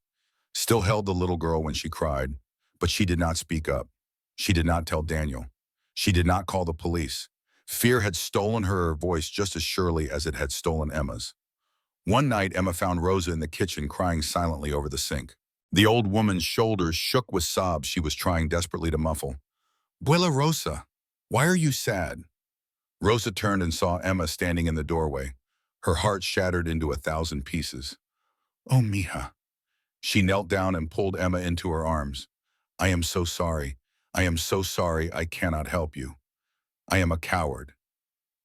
still held the little girl when she cried, but she did not speak up. She did not tell Daniel. She did not call the police. Fear had stolen her voice just as surely as it had stolen Emma's. One night, Emma found Rosa in the kitchen crying silently over the sink. The old woman's shoulders shook with sobs she was trying desperately to muffle. Buela Rosa, why are you sad? Rosa turned and saw Emma standing in the doorway, her heart shattered into 1,000 pieces. Oh, mija. She knelt down and pulled Emma into her arms. I am so sorry. I am so sorry I cannot help you. I am a coward,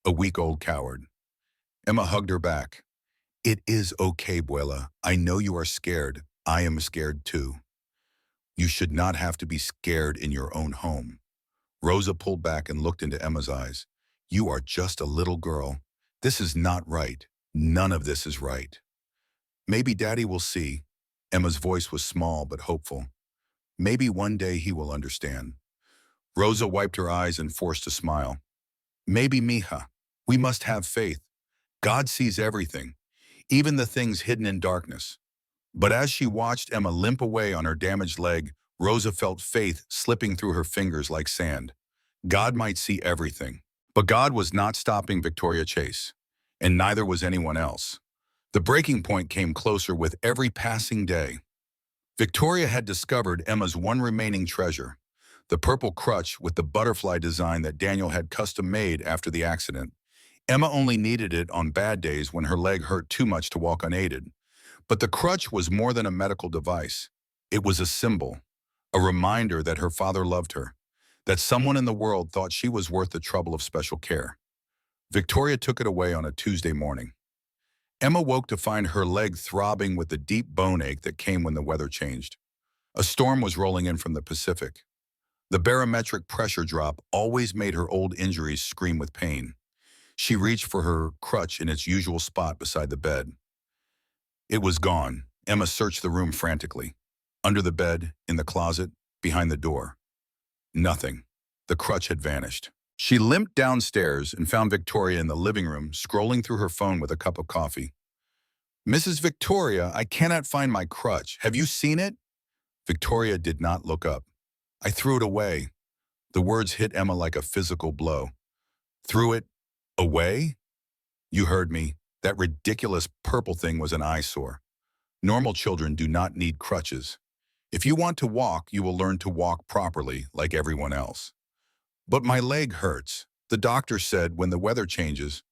a week-old coward. Emma hugged her back. It is okay, Buela. I know you are scared. I am scared too. You should not have to be scared in your own home. Rosa pulled back and looked into Emma's eyes. You are just a little girl. This is not right. None of this is right. Maybe Daddy will see. Emma's voice was small but hopeful. Maybe one day he will understand. Rosa wiped her eyes and forced a smile. Maybe, mija. We must have faith. God sees everything, even the things hidden in darkness. But as she watched Emma limp away on her damaged leg, Rosa felt faith slipping through her fingers like sand. God might see everything. But God was not stopping Victoria Chase, and neither was anyone else. The breaking point came closer with every passing day. Victoria had discovered Emma's one remaining treasure, the purple crutch with the butterfly design that Daniel had custom-made after the accident. Emma only needed it on bad days when her leg hurt too much to walk unaided. But the crutch was more than a medical device. It was a symbol, a reminder that her father loved her, that someone in the world thought she was worth the trouble of special care. Victoria took it away on a Tuesday morning. Emma woke to find her leg throbbing with the deep bone ache that came when the weather changed. A storm was rolling in from the Pacific. The barometric pressure drop always made her old injuries scream with pain. She reached for her crutch in its usual spot beside the bed. It was gone. Emma searched the room frantically. Under the bed, in the closet, behind the door. Nothing. The crutch had vanished. She limped downstairs and found Victoria in the living room, scrolling through her phone with a cup of coffee. Mrs. Victoria, I cannot find my crutch. Have you seen it? Victoria did not look up. I threw it away. The words hit Emma like a physical blow. Threw it away? You heard me. That ridiculous purple thing was an eyesore. Normal children do not need crutches. If you want to walk, you will learn to walk properly, like everyone else. But my leg hurts. The doctor said when the weather changes.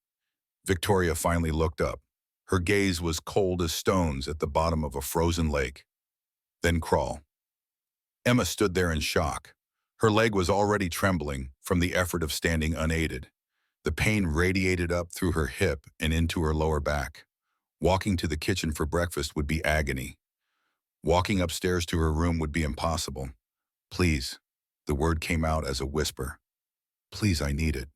Victoria finally looked up. Her gaze was cold as stones at the bottom of a frozen lake. Then crawl. Emma stood there in shock. Her leg was already trembling from the effort of standing unaided. The pain radiated up through her hip and into her lower back. Walking to the kitchen for breakfast would be agony. Walking upstairs to her room would be impossible. Please, the word came out as a whisper. Please, I need it.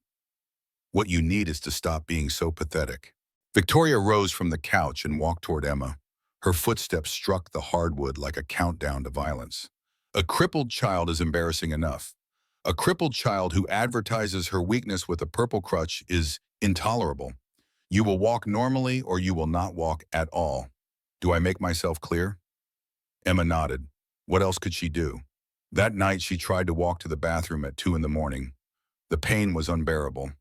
What you need is to stop being so pathetic. Victoria rose from the couch and walked toward Emma. Her footsteps struck the hardwood like a countdown to violence. A crippled child is embarrassing enough. A crippled child who advertises her weakness with a purple crutch is intolerable. You will walk normally or you will not walk at all. Do I make myself clear? Emma nodded. What else could she do? That night she tried to walk to the bathroom at 2 in the morning. The pain was unbearable.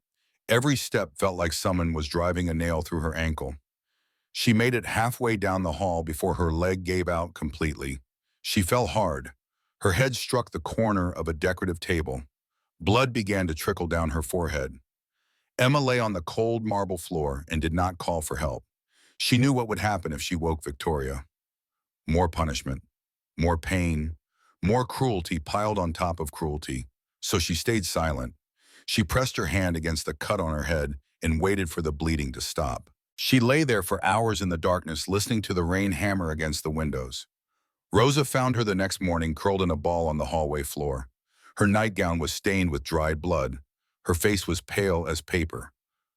Every step felt like someone was driving a nail through her ankle. She made it halfway down the hall before her leg gave out completely. She fell hard. Her head struck the corner of a decorative table. Blood began to trickle down her forehead. Emma lay on the cold marble floor and did not call for help. She knew what would happen if she woke Victoria. More punishment, more pain, more cruelty piled on top of cruelty. So she stayed silent. She pressed her hand against the cut on her head and waited for the bleeding to stop. She lay there for hours in the darkness, listening to the rain hammer against the windows. Rosa found her the next morning curled in a ball on the hallway floor. Her nightgown was stained with dried blood. Her face was pale as paper.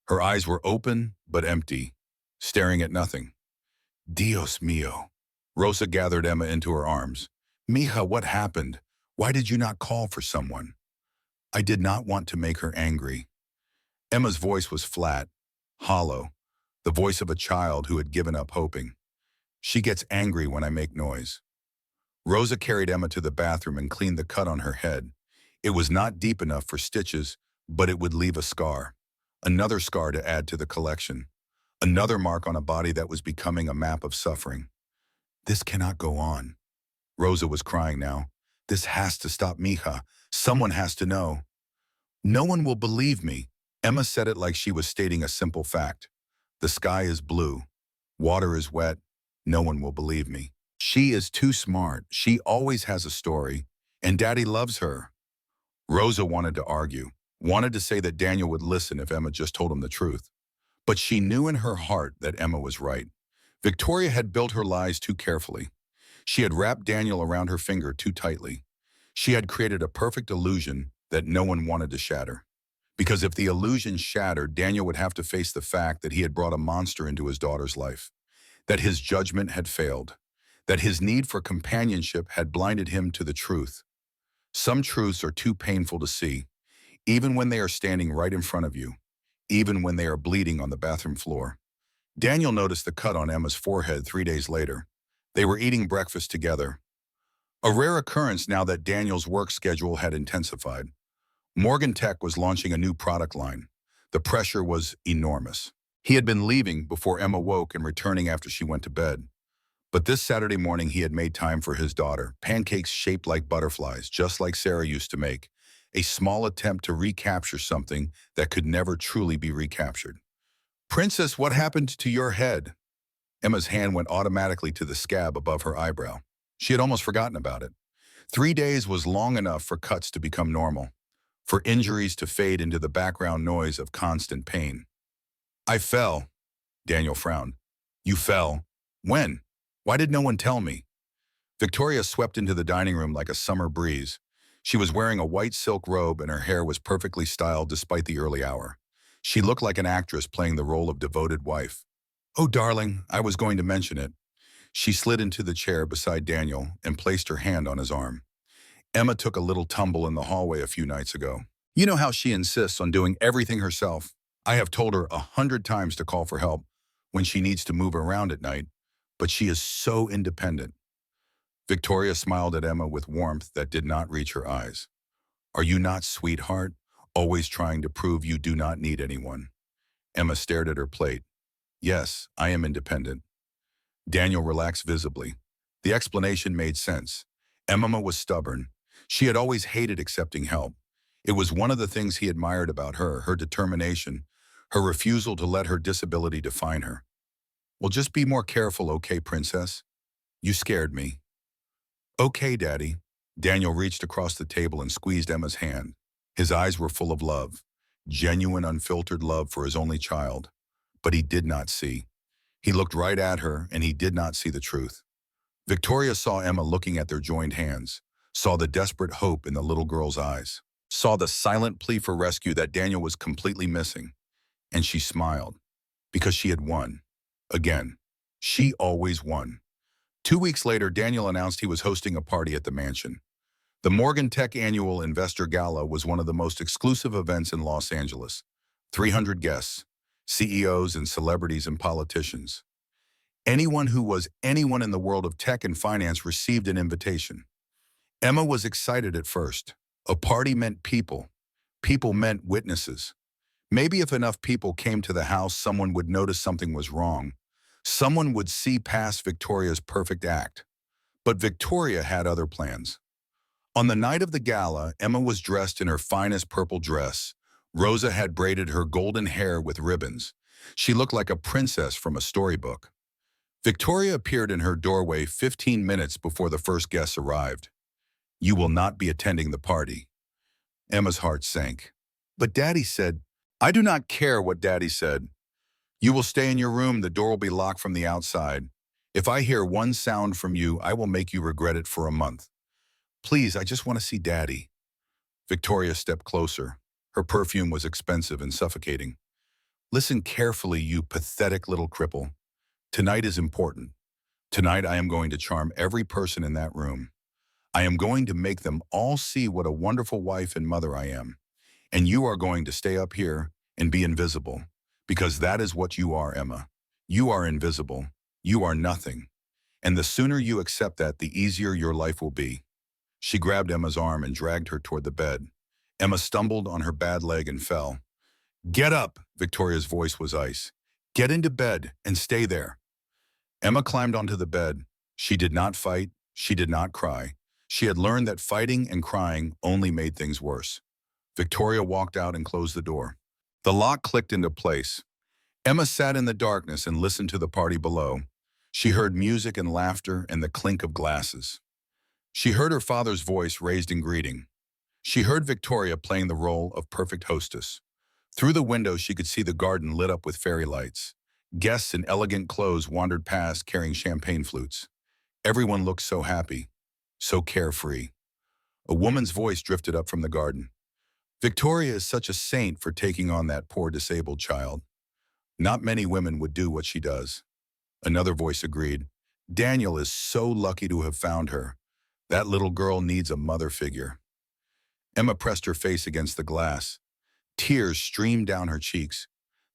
Her eyes were open but empty, staring at nothing. Dios mío. Rosa gathered Emma into her arms. Mija, what happened? Why did you not call for someone? I did not want to make her angry. Emma's voice was flat, hollow, the voice of a child who had given up hoping. She gets angry when I make noise. Rosa carried Emma to the bathroom and cleaned the cut on her head. It was not deep enough for stitches, but it would leave a scar. Another scar to add to the collection. Another mark on a body that was becoming a map of suffering. This cannot go on. Rosa was crying now. This has to stop, mija. Someone has to know. No one will believe me. Emma said it like she was stating a simple fact. The sky is blue. Water is wet. No one will believe me. She is too smart. She always has a story. And Daddy loves her. Rosa wanted to argue, wanted to say that Daniel would listen if Emma just told him the truth. But she knew in her heart that Emma was right. Victoria had built her lies too carefully. She had wrapped Daniel around her finger too tightly. She had created a perfect illusion that no one wanted to shatter. Because if the illusion shattered, Daniel would have to face the fact that he had brought a monster into his daughter's life, that his judgment had failed, that his need for companionship had blinded him to the truth. Some truths are too painful to see, even when they are standing right in front of you, even when they are bleeding on the bathroom floor. Daniel noticed the cut on Emma's forehead 3 days later. They were eating breakfast together. A rare occurrence now that Daniel's work schedule had intensified. Morgan Tech was launching a new product line. The pressure was enormous. He had been leaving before Emma woke and returning after she went to bed. But this Saturday morning he had made time for his daughter, pancakes shaped like butterflies, just like Sarah used to make, a small attempt to recapture something that could never truly be recaptured. Princess, what happened to your head? Emma's hand went automatically to the scab above her eyebrow. She had almost forgotten about it. 3 days was long enough for cuts to become normal, for injuries to fade into the background noise of constant pain. I fell. Daniel frowned. You fell? When? Why did no one tell me? Victoria swept into the dining room like a summer breeze. She was wearing a white silk robe and her hair was perfectly styled despite the early hour. She looked like an actress playing the role of devoted wife. Oh, darling, I was going to mention it. She slid into the chair beside Daniel and placed her hand on his arm. Emma took a little tumble in the hallway a few nights ago. You know how she insists on doing everything herself. I have told her 100 times to call for help when she needs to move around at night, but she is so independent. Victoria smiled at Emma with warmth that did not reach her eyes. Are you not, sweetheart, always trying to prove you do not need anyone? Emma stared at her plate. Yes, I am independent. Daniel relaxed visibly. The explanation made sense. Emma was stubborn. She had always hated accepting help. It was one of the things he admired about her, her determination, her refusal to let her disability define her. Well, just be more careful, okay, princess? You scared me. Okay, Daddy. Daniel reached across the table and squeezed Emma's hand. His eyes were full of love, genuine, unfiltered love for his only child. But he did not see. He looked right at her, and he did not see the truth. Victoria saw Emma looking at their joined hands, saw the desperate hope in the little girl's eyes, saw the silent plea for rescue that Daniel was completely missing, and she smiled, because she had won. Again, she always won. 2 weeks later, Daniel announced he was hosting a party at the mansion. The Morgan Tech Annual Investor Gala was one of the most exclusive events in Los Angeles. 300 guests, CEOs and celebrities and politicians. Anyone who was anyone in the world of tech and finance received an invitation. Emma was excited at first. A party meant people. People meant witnesses. Maybe if enough people came to the house, someone would notice something was wrong. Someone would see past Victoria's perfect act. But Victoria had other plans. On the night of the gala, Emma was dressed in her finest purple dress. Rosa had braided her golden hair with ribbons. She looked like a princess from a storybook. Victoria appeared in her doorway 15 minutes before the first guests arrived. You will not be attending the party. Emma's heart sank. But Daddy said, I do not care what Daddy said. You will stay in your room, the door will be locked from the outside. If I hear one sound from you, I will make you regret it for a month. Please, I just want to see Daddy. Victoria stepped closer. Her perfume was expensive and suffocating. Listen carefully, you pathetic little cripple. Tonight is important. Tonight I am going to charm every person in that room. I am going to make them all see what a wonderful wife and mother I am. And you are going to stay up here and be invisible. Because that is what you are, Emma. You are invisible. You are nothing. And the sooner you accept that, the easier your life will be. She grabbed Emma's arm and dragged her toward the bed. Emma stumbled on her bad leg and fell. Get up, Victoria's voice was ice. Get into bed and stay there. Emma climbed onto the bed. She did not fight. She did not cry. She had learned that fighting and crying only made things worse. Victoria walked out and closed the door. The lock clicked into place. Emma sat in the darkness and listened to the party below. She heard music and laughter and the clink of glasses. She heard her father's voice raised in greeting. She heard Victoria playing the role of perfect hostess. Through the window, she could see the garden lit up with fairy lights. Guests in elegant clothes wandered past carrying champagne flutes. Everyone looked so happy, so carefree. A woman's voice drifted up from the garden. Victoria is such a saint for taking on that poor disabled child. Not many women would do what she does. Another voice agreed. Daniel is so lucky to have found her. That little girl needs a mother figure. Emma pressed her face against the glass. Tears streamed down her cheeks.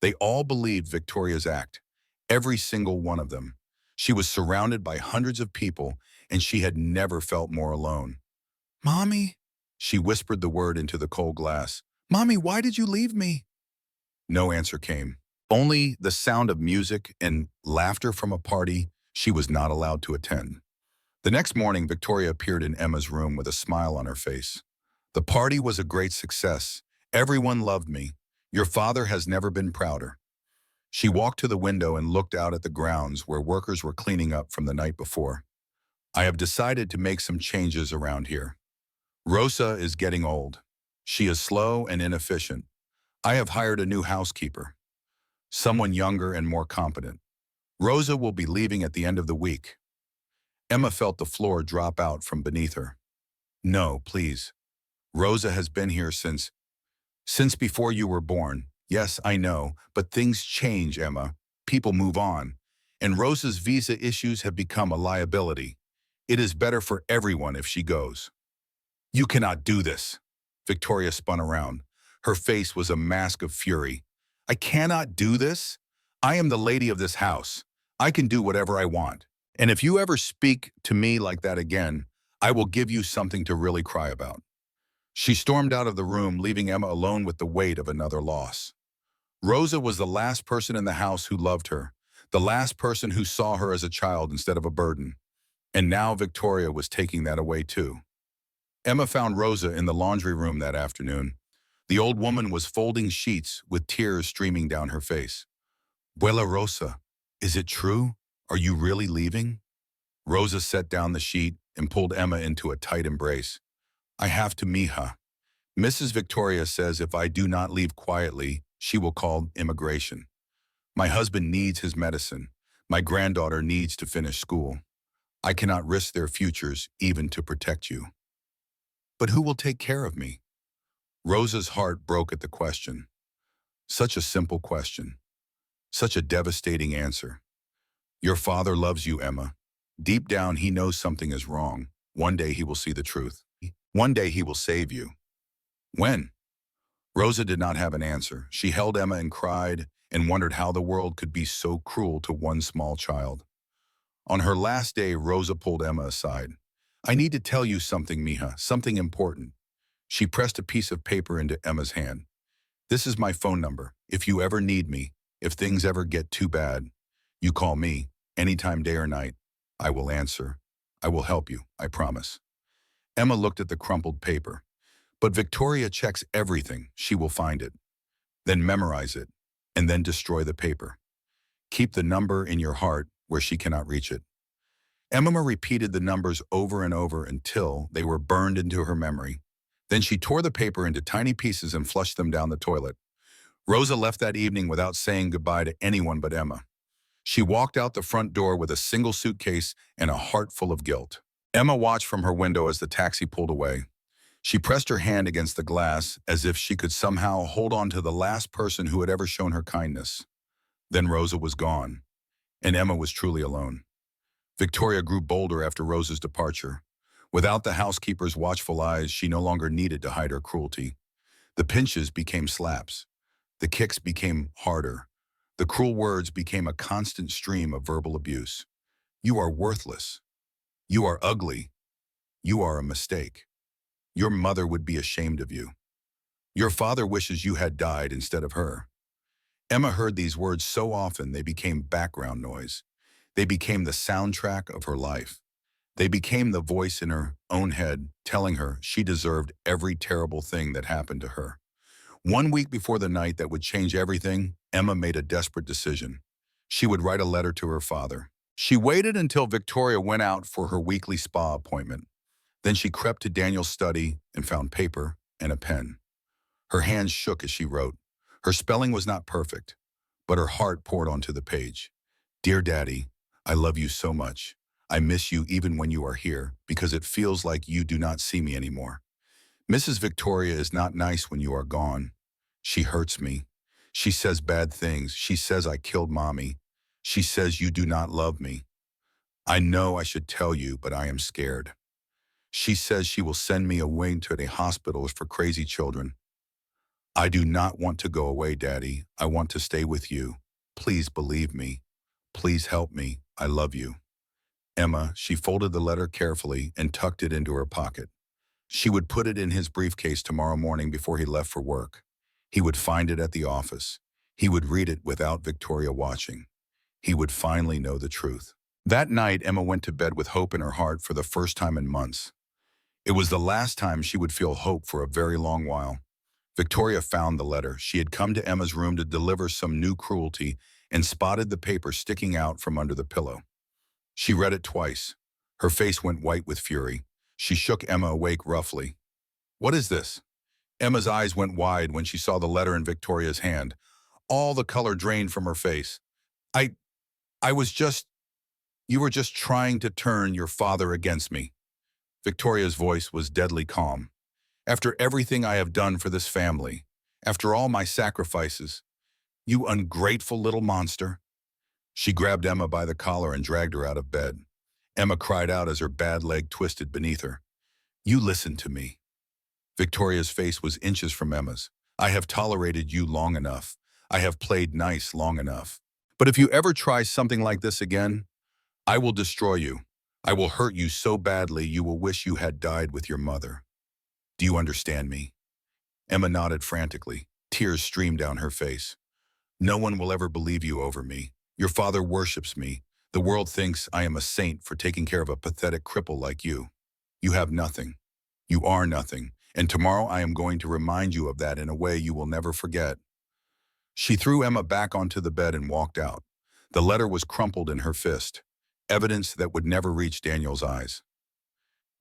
They all believed Victoria's act, every single one of them. She was surrounded by hundreds of people, and she had never felt more alone. Mommy, she whispered the word into the cold glass. Mommy, why did you leave me? No answer came. Only the sound of music and laughter from a party she was not allowed to attend. The next morning, Victoria appeared in Emma's room with a smile on her face. The party was a great success. Everyone loved me. Your father has never been prouder. She walked to the window and looked out at the grounds where workers were cleaning up from the night before. I have decided to make some changes around here. Rosa is getting old. She is slow and inefficient. I have hired a new housekeeper, someone younger and more competent. Rosa will be leaving at the end of the week. Emma felt the floor drop out from beneath her. No, please. Rosa has been here since before you were born. Yes, I know, but things change, Emma. People move on. And Rosa's visa issues have become a liability. It is better for everyone if she goes. You cannot do this. Victoria spun around. Her face was a mask of fury. I cannot do this? I am the lady of this house. I can do whatever I want. And if you ever speak to me like that again, I will give you something to really cry about. She stormed out of the room, leaving Emma alone with the weight of another loss. Rosa was the last person in the house who loved her, the last person who saw her as a child instead of a burden. And now Victoria was taking that away too. Emma found Rosa in the laundry room that afternoon. The old woman was folding sheets with tears streaming down her face. Buela Rosa, is it true? Are you really leaving? Rosa set down the sheet and pulled Emma into a tight embrace. I have to, mija. Mrs. Victoria says if I do not leave quietly, she will call immigration. My husband needs his medicine. My granddaughter needs to finish school. I cannot risk their futures even to protect you. But who will take care of me? Rosa's heart broke at the question. Such a simple question. Such a devastating answer. Your father loves you, Emma. Deep down, he knows something is wrong. One day he will see the truth. One day he will save you. When? Rosa did not have an answer. She held Emma and cried and wondered how the world could be so cruel to one small child. On her last day, Rosa pulled Emma aside. I need to tell you something, mija, something important. She pressed a piece of paper into Emma's hand. This is my phone number. If you ever need me, if things ever get too bad, you call me, anytime, day or night. I will answer. I will help you, I promise. Emma looked at the crumpled paper. But Victoria checks everything. She will find it. Then memorize it, and then destroy the paper. Keep the number in your heart where she cannot reach it. Emma repeated the numbers over and over until they were burned into her memory. Then she tore the paper into tiny pieces and flushed them down the toilet. Rosa left that evening without saying goodbye to anyone but Emma. She walked out the front door with a single suitcase and a heart full of guilt. Emma watched from her window as the taxi pulled away. She pressed her hand against the glass as if she could somehow hold on to the last person who had ever shown her kindness. Then Rosa was gone, and Emma was truly alone. Victoria grew bolder after Rosa's departure. Without the housekeeper's watchful eyes, she no longer needed to hide her cruelty. The pinches became slaps. The kicks became harder. The cruel words became a constant stream of verbal abuse. You are worthless. You are ugly. You are a mistake. Your mother would be ashamed of you. Your father wishes you had died instead of her. Emma heard these words so often they became background noise. They became the soundtrack of her life. They became the voice in her own head, telling her she deserved every terrible thing that happened to her. 1 week before the night that would change everything, Emma made a desperate decision. She would write a letter to her father. She waited until Victoria went out for her weekly spa appointment. Then she crept to Daniel's study and found paper and a pen. Her hands shook as she wrote. Her spelling was not perfect, but her heart poured onto the page. Dear Daddy, I love you so much. I miss you even when you are here because it feels like you do not see me anymore. Mrs. Victoria is not nice when you are gone. She hurts me. She says bad things. She says I killed Mommy. She says you do not love me. I know I should tell you, but I am scared. She says she will send me away to a hospital for crazy children. I do not want to go away, Daddy. I want to stay with you. Please believe me. Please help me. I love you. Emma, she folded the letter carefully and tucked it into her pocket. She would put it in his briefcase tomorrow morning before he left for work. He would find it at the office. He would read it without Victoria watching. He would finally know the truth. That night, Emma went to bed with hope in her heart for the first time in months. It was the last time she would feel hope for a very long while. Victoria found the letter. She had come to Emma's room to deliver some new cruelty and spotted the paper sticking out from under the pillow. She read it twice. Her face went white with fury. She shook Emma awake roughly. What is this? Emma's eyes went wide when she saw the letter in Victoria's hand. All the color drained from her face. I was just, you were just trying to turn your father against me. Victoria's voice was deadly calm. After everything I have done for this family, after all my sacrifices, you ungrateful little monster. She grabbed Emma by the collar and dragged her out of bed. Emma cried out as her bad leg twisted beneath her. You listen to me. Victoria's face was inches from Emma's. I have tolerated you long enough. I have played nice long enough. But if you ever try something like this again, I will destroy you. I will hurt you so badly you will wish you had died with your mother. Do you understand me? Emma nodded frantically. Tears streamed down her face. No one will ever believe you over me. Your father worships me. The world thinks I am a saint for taking care of a pathetic cripple like you. You have nothing. You are nothing. And tomorrow I am going to remind you of that in a way you will never forget. She threw Emma back onto the bed and walked out. The letter was crumpled in her fist, evidence that would never reach Daniel's eyes.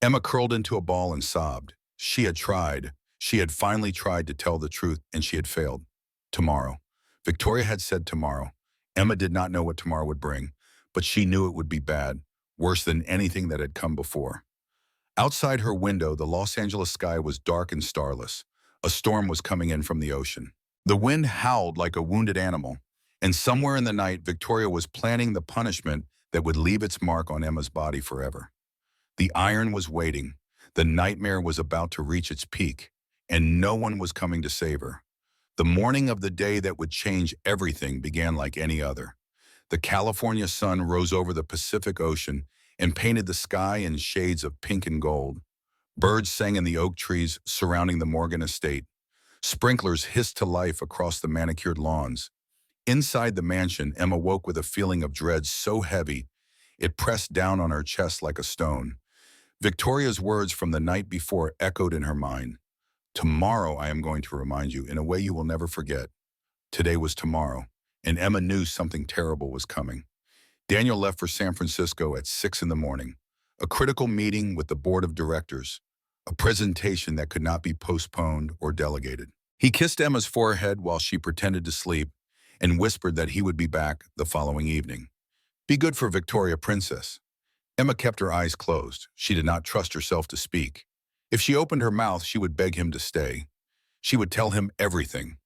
Emma curled into a ball and sobbed. She had tried. She had finally tried to tell the truth, and she had failed. Tomorrow. Victoria had said tomorrow. Emma did not know what tomorrow would bring, but she knew it would be bad, worse than anything that had come before. Outside her window, the Los Angeles sky was dark and starless. A storm was coming in from the ocean. The wind howled like a wounded animal, and somewhere in the night, Victoria was planning the punishment that would leave its mark on Emma's body forever. The iron was waiting. The nightmare was about to reach its peak, and no one was coming to save her. The morning of the day that would change everything began like any other. The California sun rose over the Pacific Ocean and painted the sky in shades of pink and gold. Birds sang in the oak trees surrounding the Morgan estate. Sprinklers hissed to life across the manicured lawns. Inside the mansion, Emma woke with a feeling of dread so heavy it pressed down on her chest like a stone. Victoria's words from the night before echoed in her mind. Tomorrow I am going to remind you in a way you will never forget. Today was tomorrow, and Emma knew something terrible was coming. Daniel left for San Francisco at 6 in the morning. A critical meeting with the board of directors. A presentation that could not be postponed or delegated. He kissed Emma's forehead while she pretended to sleep and whispered that he would be back the following evening. Be good for Victoria, Princess. Emma kept her eyes closed. She did not trust herself to speak. If she opened her mouth, she would beg him to stay. She would tell him everything.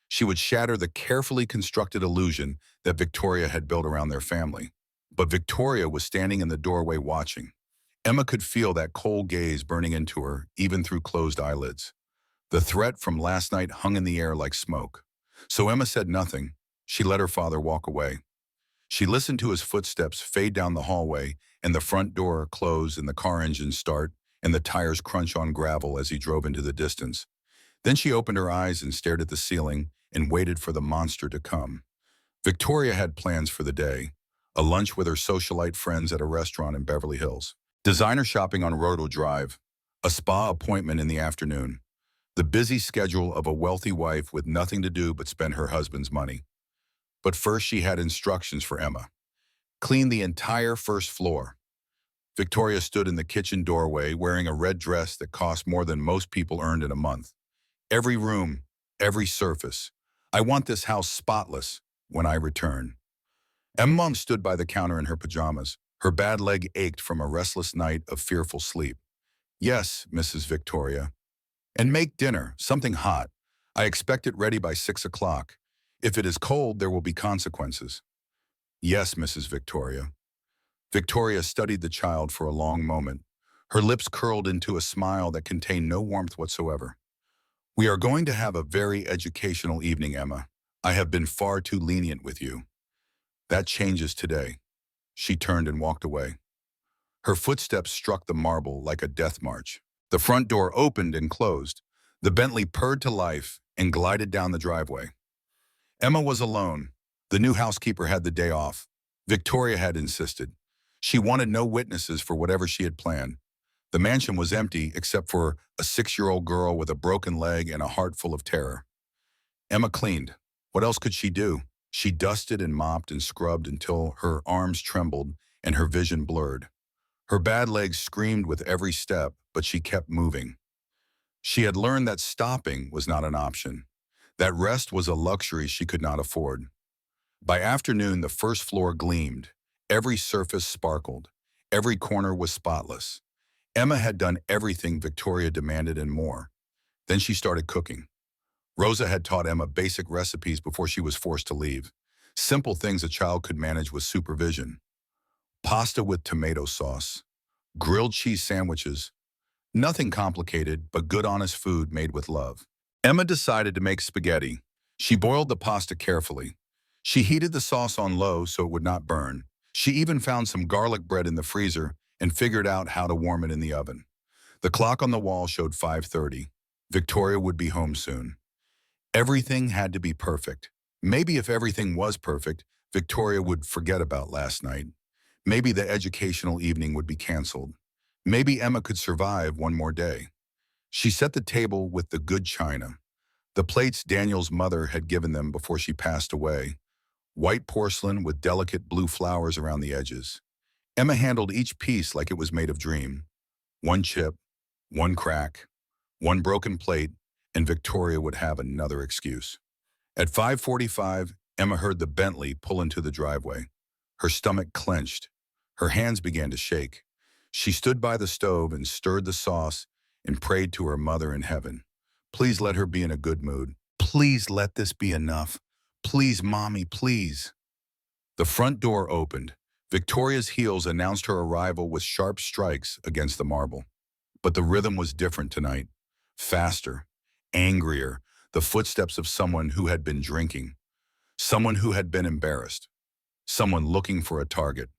She would shatter the carefully constructed illusion that Victoria had built around their family. But Victoria was standing in the doorway watching. Emma could feel that cold gaze burning into her, even through closed eyelids. The threat from last night hung in the air like smoke. So Emma said nothing. She let her father walk away. She listened to his footsteps fade down the hallway and the front door close and the car engine start and the tires crunch on gravel as he drove into the distance. Then she opened her eyes and stared at the ceiling and waited for the monster to come. Victoria had plans for the day, a lunch with her socialite friends at a restaurant in Beverly Hills. Designer shopping on Roto Drive, a spa appointment in the afternoon, the busy schedule of a wealthy wife with nothing to do but spend her husband's money. But first she had instructions for Emma. Clean the entire first floor. Victoria stood in the kitchen doorway wearing a red dress that cost more than most people earned in a month. Every room, every surface. I want this house spotless when I return. Emma stood by the counter in her pajamas. Her bad leg ached from a restless night of fearful sleep. Yes, Mrs. Victoria. And make dinner, something hot. I expect it ready by 6 o'clock. If it is cold, there will be consequences. Yes, Mrs. Victoria. Victoria studied the child for a long moment. Her lips curled into a smile that contained no warmth whatsoever. We are going to have a very educational evening, Emma. I have been far too lenient with you. That changes today. She turned and walked away. Her footsteps struck the marble like a death march. The front door opened and closed. The Bentley purred to life and glided down the driveway. Emma was alone. The new housekeeper had the day off. Victoria had insisted. She wanted no witnesses for whatever she had planned. The mansion was empty except for a 6-year-old girl with a broken leg and a heart full of terror. Emma cleaned. What else could she do? She dusted and mopped and scrubbed until her arms trembled and her vision blurred. Her bad legs screamed with every step, but she kept moving. She had learned that stopping was not an option, that rest was a luxury she could not afford. By afternoon, the first floor gleamed. Every surface sparkled. Every corner was spotless. Emma had done everything Victoria demanded and more. Then she started cooking. Rosa had taught Emma basic recipes before she was forced to leave. Simple things a child could manage with supervision. Pasta with tomato sauce, grilled cheese sandwiches, nothing complicated, but good honest food made with love. Emma decided to make spaghetti. She boiled the pasta carefully. She heated the sauce on low so it would not burn. She even found some garlic bread in the freezer and figured out how to warm it in the oven. The clock on the wall showed 5:30. Victoria would be home soon. Everything had to be perfect. Maybe if everything was perfect, Victoria would forget about last night. Maybe the educational evening would be canceled. Maybe Emma could survive one more day. She set the table with the good china, the plates Daniel's mother had given them before she passed away, white porcelain with delicate blue flowers around the edges. Emma handled each piece like it was made of dream. One chip, one crack, one broken plate, and Victoria would have another excuse. At 5:45, Emma heard the Bentley pull into the driveway. Her stomach clenched. Her hands began to shake. She stood by the stove and stirred the sauce and prayed to her mother in heaven. Please let her be in a good mood. Please let this be enough. Please, Mommy, please. The front door opened. Victoria's heels announced her arrival with sharp strikes against the marble. But the rhythm was different tonight. Faster, angrier, the footsteps of someone who had been drinking. Someone who had been embarrassed. Someone looking for a target.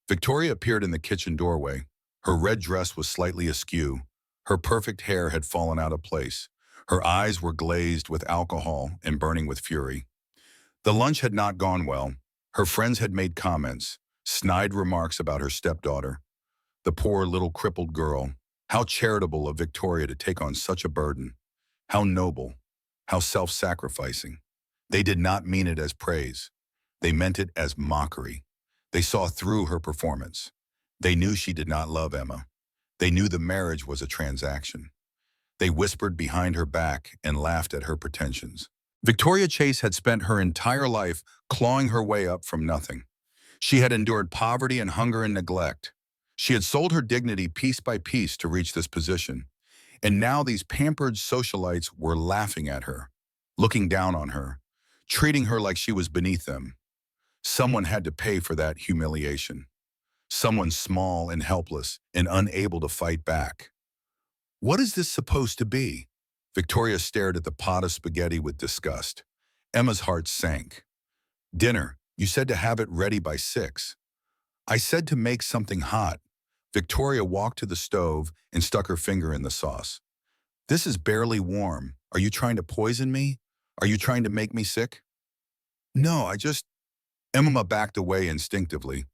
Victoria appeared in the kitchen doorway. Her red dress was slightly askew. Her perfect hair had fallen out of place. Her eyes were glazed with alcohol and burning with fury. The lunch had not gone well. Her friends had made comments, snide remarks about her stepdaughter. The poor little crippled girl. How charitable of Victoria to take on such a burden. How noble. How self-sacrificing. They did not mean it as praise. They meant it as mockery. They saw through her performance. They knew she did not love Emma. They knew the marriage was a transaction. They whispered behind her back and laughed at her pretensions. Victoria Chase had spent her entire life clawing her way up from nothing. She had endured poverty and hunger and neglect. She had sold her dignity piece by piece to reach this position. And now these pampered socialites were laughing at her, looking down on her, treating her like she was beneath them. Someone had to pay for that humiliation. Someone small and helpless and unable to fight back. What is this supposed to be? Victoria stared at the pot of spaghetti with disgust. Emma's heart sank. Dinner, you said to have it ready by 6. I said to make something hot. Victoria walked to the stove and stuck her finger in the sauce. This is barely warm. Are you trying to poison me? Are you trying to make me sick? No, Emma backed away instinctively.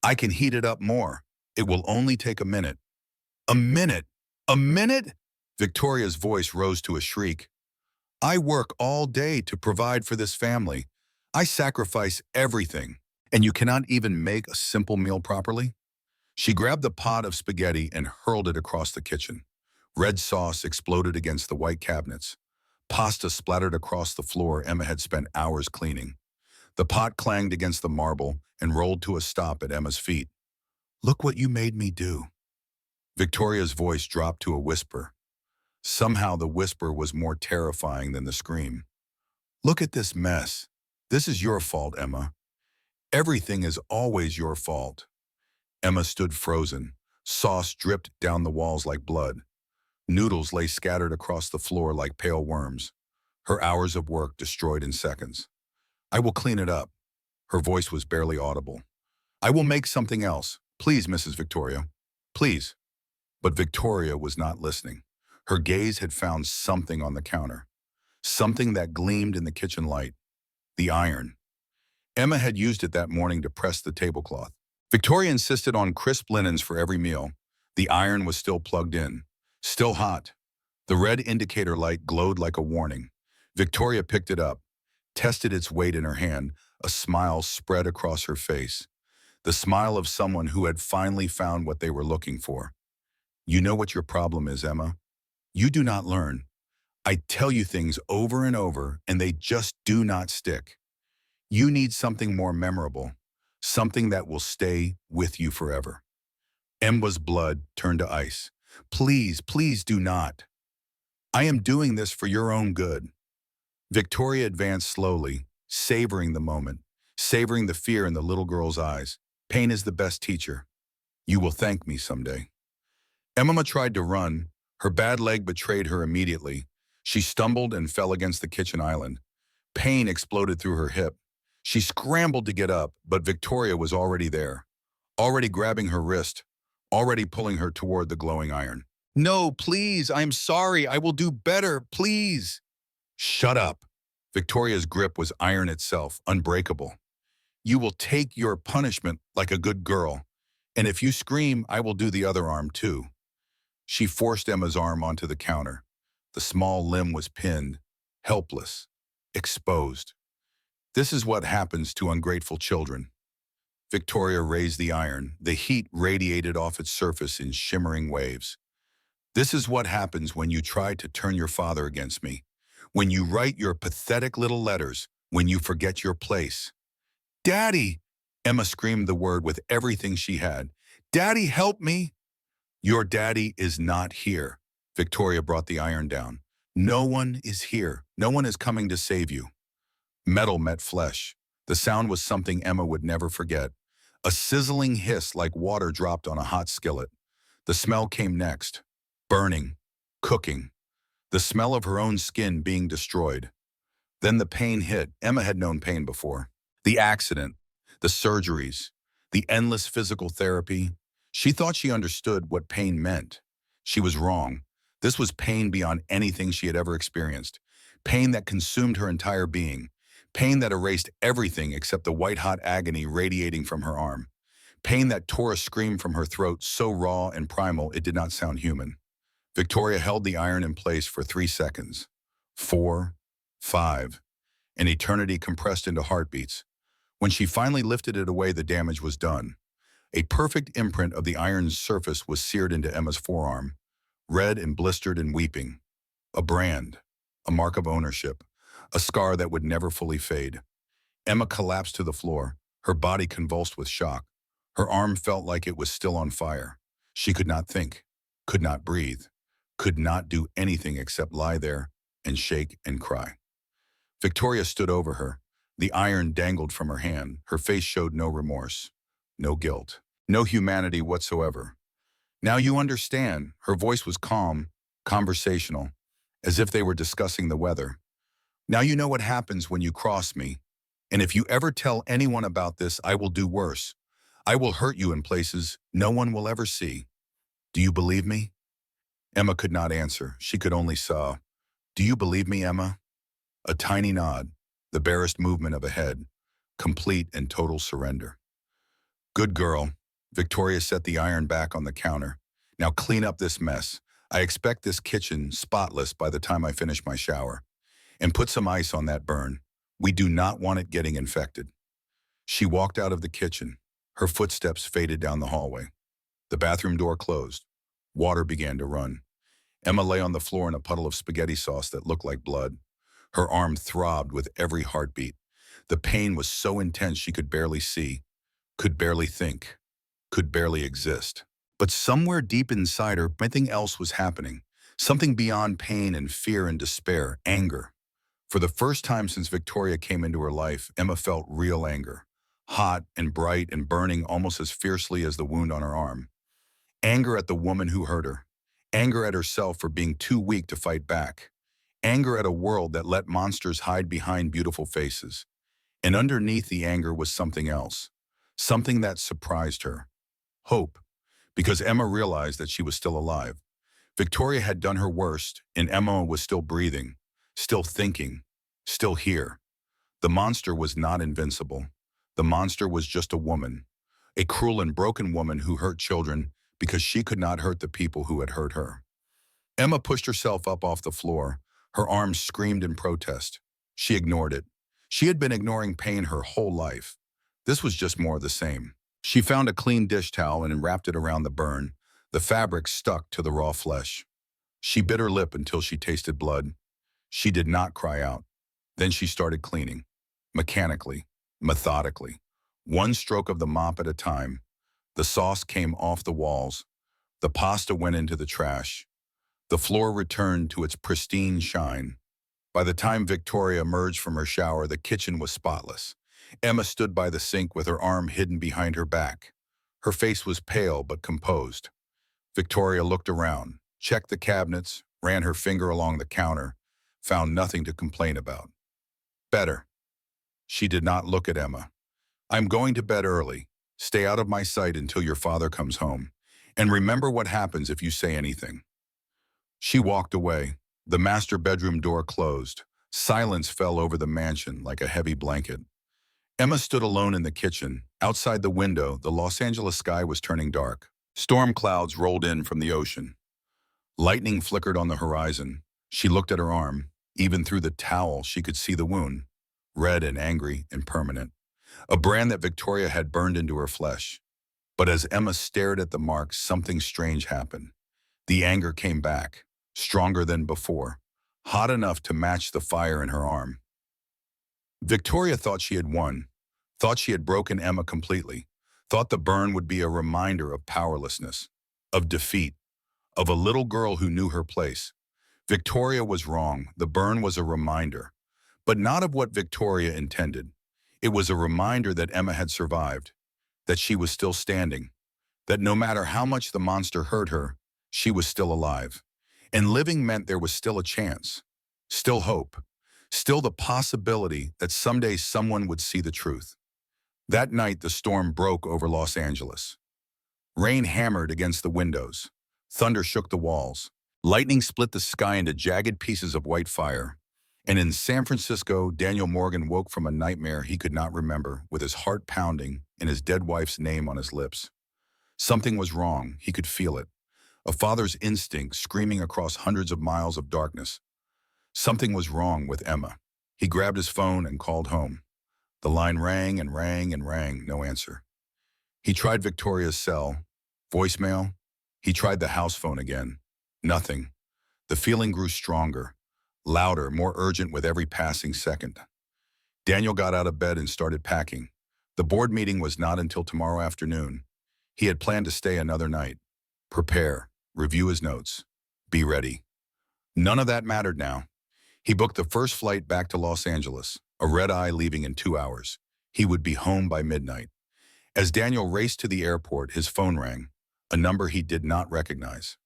I can heat it up more. It will only take a minute. A minute! A minute? Victoria's voice rose to a shriek. I work all day to provide for this family. I sacrifice everything. And you cannot even make a simple meal properly? She grabbed the pot of spaghetti and hurled it across the kitchen. Red sauce exploded against the white cabinets. Pasta splattered across the floor Emma had spent hours cleaning. The pot clanged against the marble and rolled to a stop at Emma's feet. Look what you made me do. Victoria's voice dropped to a whisper. Somehow the whisper was more terrifying than the scream. Look at this mess. This is your fault, Emma. Everything is always your fault. Emma stood frozen. Sauce dripped down the walls like blood. Noodles lay scattered across the floor like pale worms. Her hours of work destroyed in seconds. I will clean it up. Her voice was barely audible. I will make something else. Please, Mrs. Victoria. Please. But Victoria was not listening. Her gaze had found something on the counter. Something that gleamed in the kitchen light. The iron. Emma had used it that morning to press the tablecloth. Victoria insisted on crisp linens for every meal. The iron was still plugged in. Still hot. The red indicator light glowed like a warning. Victoria picked it up, tested its weight in her hand. A smile spread across her face. The smile of someone who had finally found what they were looking for. You know what your problem is, Emma? You do not learn. I tell you things over and over, and they just do not stick. You need something more memorable, something that will stay with you forever. Emma's blood turned to ice. Please, please do not. I am doing this for your own good. Victoria advanced slowly, savoring the moment, savoring the fear in the little girl's eyes. Pain is the best teacher. You will thank me someday. Emma tried to run. Her bad leg betrayed her immediately. She stumbled and fell against the kitchen island. Pain exploded through her hip. She scrambled to get up, but Victoria was already there, already grabbing her wrist, already pulling her toward the glowing iron. No, please, I'm sorry. I will do better, please. Shut up. Victoria's grip was iron itself, unbreakable. You will take your punishment like a good girl, and if you scream, I will do the other arm too. She forced Emma's arm onto the counter. The small limb was pinned, helpless, exposed. This is what happens to ungrateful children. Victoria raised the iron. The heat radiated off its surface in shimmering waves. This is what happens when you try to turn your father against me, when you write your pathetic little letters, when you forget your place. Daddy! Emma screamed the word with everything she had. Daddy, help me! Your daddy is not here. Victoria brought the iron down. No one is here. No one is coming to save you. Metal met flesh. The sound was something Emma would never forget. A sizzling hiss like water dropped on a hot skillet. The smell came next. Burning. Cooking. The smell of her own skin being destroyed. Then the pain hit. Emma had known pain before. The accident. The surgeries. The endless physical therapy. She thought she understood what pain meant. She was wrong. This was pain beyond anything she had ever experienced. Pain that consumed her entire being. Pain that erased everything except the white-hot agony radiating from her arm. Pain that tore a scream from her throat so raw and primal it did not sound human. Victoria held the iron in place for 3 seconds. 4, 5. An eternity compressed into heartbeats. When she finally lifted it away, the damage was done. A perfect imprint of the iron's surface was seared into Emma's forearm, red and blistered and weeping. A brand, a mark of ownership, a scar that would never fully fade. Emma collapsed to the floor, her body convulsed with shock. Her arm felt like it was still on fire. She could not think, could not breathe, could not do anything except lie there and shake and cry. Victoria stood over her. The iron dangled from her hand. Her face showed no remorse, no guilt, no humanity whatsoever. Now you understand. Her voice was calm, conversational, as if they were discussing the weather. Now you know what happens when you cross me. And if you ever tell anyone about this, I will do worse. I will hurt you in places no one will ever see. Do you believe me? Emma could not answer. She could only sob. Do you believe me, Emma? A tiny nod, the barest movement of a head, complete and total surrender. Good girl. Victoria set the iron back on the counter. Now clean up this mess. I expect this kitchen spotless by the time I finish my shower. And put some ice on that burn. We do not want it getting infected. She walked out of the kitchen. Her footsteps faded down the hallway. The bathroom door closed. Water began to run. Emma lay on the floor in a puddle of spaghetti sauce that looked like blood. Her arm throbbed with every heartbeat. The pain was so intense she could barely see, could barely think, could barely exist. But somewhere deep inside her, something else was happening. Something beyond pain and fear and despair, anger. For the first time since Victoria came into her life, Emma felt real anger. Hot and bright and burning almost as fiercely as the wound on her arm. Anger at the woman who hurt her. Anger at herself for being too weak to fight back. Anger at a world that let monsters hide behind beautiful faces. And underneath the anger was something else. Something that surprised her. Hope. Because Emma realized that she was still alive. Victoria had done her worst, and Emma was still breathing, still thinking, still here. The monster was not invincible. The monster was just a woman. A cruel and broken woman who hurt children because she could not hurt the people who had hurt her. Emma pushed herself up off the floor. Her arms screamed in protest. She ignored it. She had been ignoring pain her whole life. This was just more of the same. She found a clean dish towel and wrapped it around the burn. The fabric stuck to the raw flesh. She bit her lip until she tasted blood. She did not cry out. Then she started cleaning. Mechanically, methodically. One stroke of the mop at a time. The sauce came off the walls. The pasta went into the trash. The floor returned to its pristine shine. By the time Victoria emerged from her shower, the kitchen was spotless. Emma stood by the sink with her arm hidden behind her back. Her face was pale but composed. Victoria looked around, checked the cabinets, ran her finger along the counter, found nothing to complain about. Better. She did not look at Emma. I'm going to bed early. Stay out of my sight until your father comes home. And remember what happens if you say anything. She walked away. The master bedroom door closed. Silence fell over the mansion like a heavy blanket. Emma stood alone in the kitchen. Outside the window, the Los Angeles sky was turning dark. Storm clouds rolled in from the ocean. Lightning flickered on the horizon. She looked at her arm. Even through the towel, she could see the wound. Red and angry and permanent. A brand that Victoria had burned into her flesh. But as Emma stared at the marks, something strange happened. The anger came back, stronger than before, hot enough to match the fire in her arm. Victoria thought she had won, thought she had broken Emma completely, thought the burn would be a reminder of powerlessness, of defeat, of a little girl who knew her place. Victoria was wrong. The burn was a reminder, but not of what Victoria intended. It was a reminder that Emma had survived, that she was still standing, that no matter how much the monster hurt her, she was still alive. And living meant there was still a chance, still hope, still the possibility that someday someone would see the truth. That night, the storm broke over Los Angeles. Rain hammered against the windows. Thunder shook the walls. Lightning split the sky into jagged pieces of white fire. And in San Francisco, Daniel Morgan woke from a nightmare he could not remember, with his heart pounding and his dead wife's name on his lips. Something was wrong. He could feel it. A father's instinct screaming across hundreds of miles of darkness. Something was wrong with Emma. He grabbed his phone and called home. The line rang and rang and rang, no answer. He tried Victoria's cell. Voicemail. He tried the house phone again. Nothing. The feeling grew stronger, louder, more urgent with every passing second. Daniel got out of bed and started packing. The board meeting was not until tomorrow afternoon. He had planned to stay another night. Prepare. Review his notes. Be ready. None of that mattered now. He booked the first flight back to Los Angeles, a red-eye leaving in 2 hours. He would be home by midnight. As Daniel raced to the airport, his phone rang, a number he did not recognize.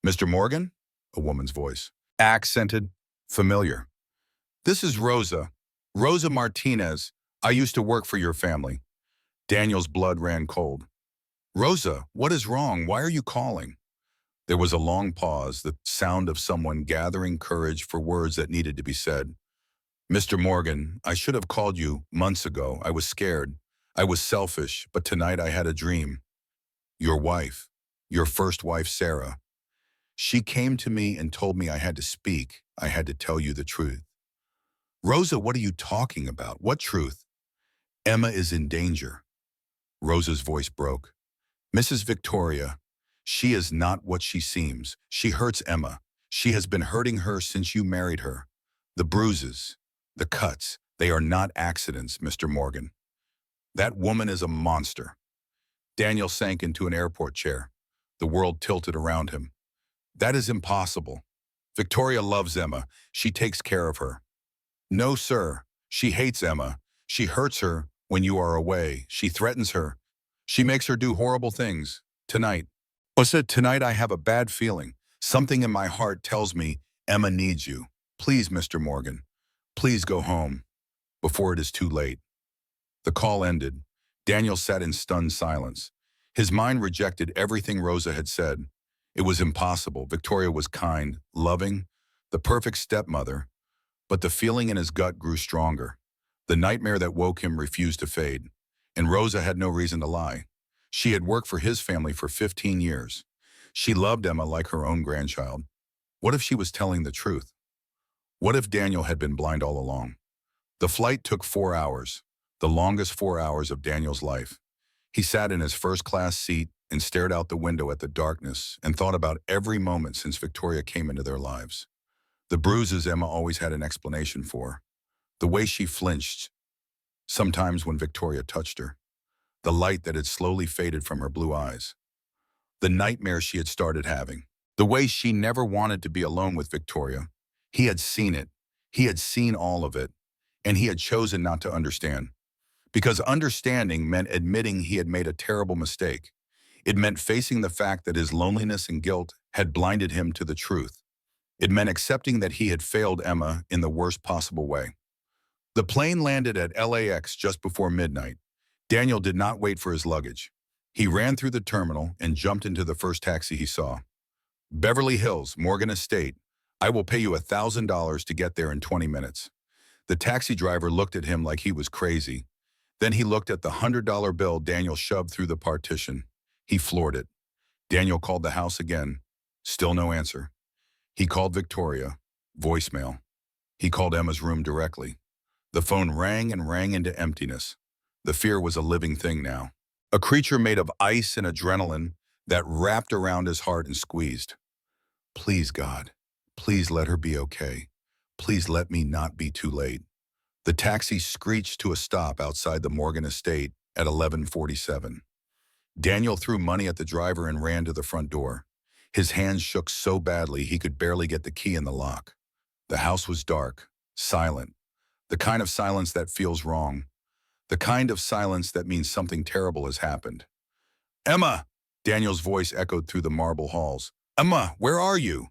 Mr. Morgan? A woman's voice. Accented, familiar. This is Rosa. Rosa Martinez. I used to work for your family. Daniel's blood ran cold. Rosa, what is wrong? Why are you calling? There was a long pause, the sound of someone gathering courage for words that needed to be said. Mr. Morgan, I should have called you months ago. I was scared. I was selfish, but tonight I had a dream. Your wife, your first wife, Sarah. She came to me and told me I had to speak. I had to tell you the truth. Rosa, what are you talking about? What truth? Emma is in danger. Rosa's voice broke. Mrs. Victoria, she is not what she seems. She hurts Emma. She has been hurting her since you married her. The bruises, the cuts, they are not accidents, Mr. Morgan. That woman is a monster. Daniel sank into an airport chair. The world tilted around him. That is impossible. Victoria loves Emma. She takes care of her. No, sir. She hates Emma. She hurts her when you are away. She threatens her. She makes her do horrible things. Tonight. Tonight I have a bad feeling. Something in my heart tells me Emma needs you. Please, Mr. Morgan. Please go home before it is too late. The call ended. Daniel sat in stunned silence. His mind rejected everything Rosa had said. It was impossible. Victoria was kind, loving, the perfect stepmother, but the feeling in his gut grew stronger. The nightmare that woke him refused to fade, and Rosa had no reason to lie. She had worked for his family for 15 years. She loved Emma like her own grandchild. What if she was telling the truth? What if Daniel had been blind all along? The flight took 4 hours, the longest 4 hours of Daniel's life. He sat in his first-class seat and stared out the window at the darkness and thought about every moment since Victoria came into their lives. The bruises Emma always had an explanation for. The way she flinched, sometimes when Victoria touched her. The light that had slowly faded from her blue eyes. The nightmare she had started having. The way she never wanted to be alone with Victoria. He had seen it. He had seen all of it. And he had chosen not to understand. Because understanding meant admitting he had made a terrible mistake. It meant facing the fact that his loneliness and guilt had blinded him to the truth. It meant accepting that he had failed Emma in the worst possible way. The plane landed at LAX just before midnight. Daniel did not wait for his luggage. He ran through the terminal and jumped into the first taxi he saw. Beverly Hills, Morgan Estate. I will pay you $1,000 to get there in 20 minutes. The taxi driver looked at him like he was crazy. Then he looked at the $100 bill Daniel shoved through the partition. He floored it. Daniel called the house again. Still no answer. He called Victoria. Voicemail. He called Emma's room directly. The phone rang and rang into emptiness. The fear was a living thing now. A creature made of ice and adrenaline that wrapped around his heart and squeezed. Please, God. Please let her be okay. Please let me not be too late. The taxi screeched to a stop outside the Morgan estate at 11:47. Daniel threw money at the driver and ran to the front door. His hands shook so badly he could barely get the key in the lock. The house was dark, silent, the kind of silence that feels wrong, the kind of silence that means something terrible has happened. Emma! Daniel's voice echoed through the marble halls. Emma, where are you?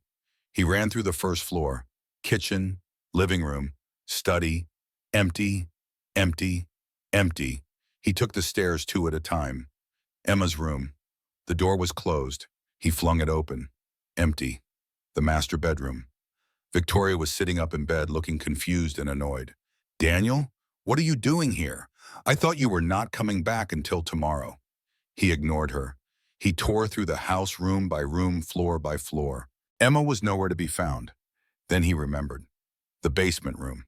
He ran through the first floor. Kitchen, living room, study, empty, empty, empty. He took the stairs 2 at a time. Emma's room. The door was closed. He flung it open. Empty. The master bedroom. Victoria was sitting up in bed looking confused and annoyed. Daniel, what are you doing here? I thought you were not coming back until tomorrow. He ignored her. He tore through the house room by room, floor by floor. Emma was nowhere to be found. Then he remembered. The basement room.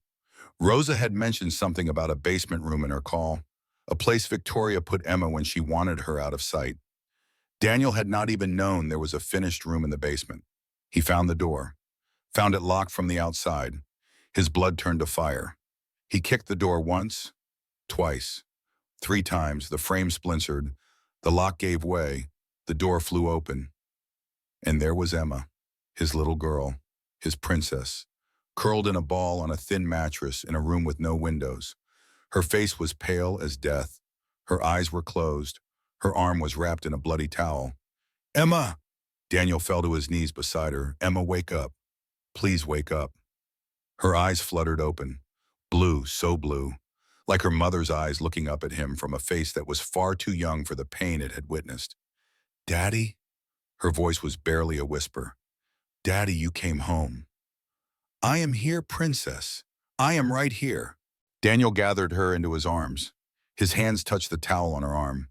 Rosa had mentioned something about a basement room in her call, a place Victoria put Emma when she wanted her out of sight. Daniel had not even known there was a finished room in the basement. He found the door, found it locked from the outside. His blood turned to fire. He kicked the door once, twice, 3 times. The frame splintered, the lock gave way, the door flew open. And there was Emma, his little girl, his princess, curled in a ball on a thin mattress in a room with no windows. Her face was pale as death. Her eyes were closed. Her arm was wrapped in a bloody towel. Emma! Daniel fell to his knees beside her. Emma, wake up. Please wake up. Her eyes fluttered open. Blue, so blue. Like her mother's eyes looking up at him from a face that was far too young for the pain it had witnessed. Daddy? Her voice was barely a whisper. Daddy, you came home. I am here, princess. I am right here. Daniel gathered her into his arms. His hands touched the towel on her arm.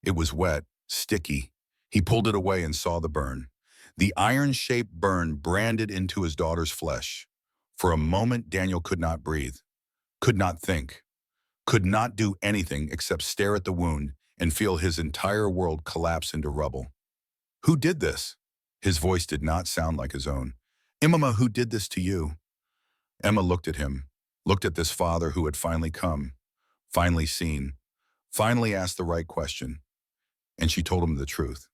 It was wet, sticky. He pulled it away and saw the burn. The iron-shaped burn branded into his daughter's flesh. For a moment, Daniel could not breathe, could not think, could not do anything except stare at the wound and feel his entire world collapse into rubble. Who did this? His voice did not sound like his own. Emma, who did this to you? Emma looked at him, looked at this father who had finally come, finally seen, finally asked the right question, and she told him the truth.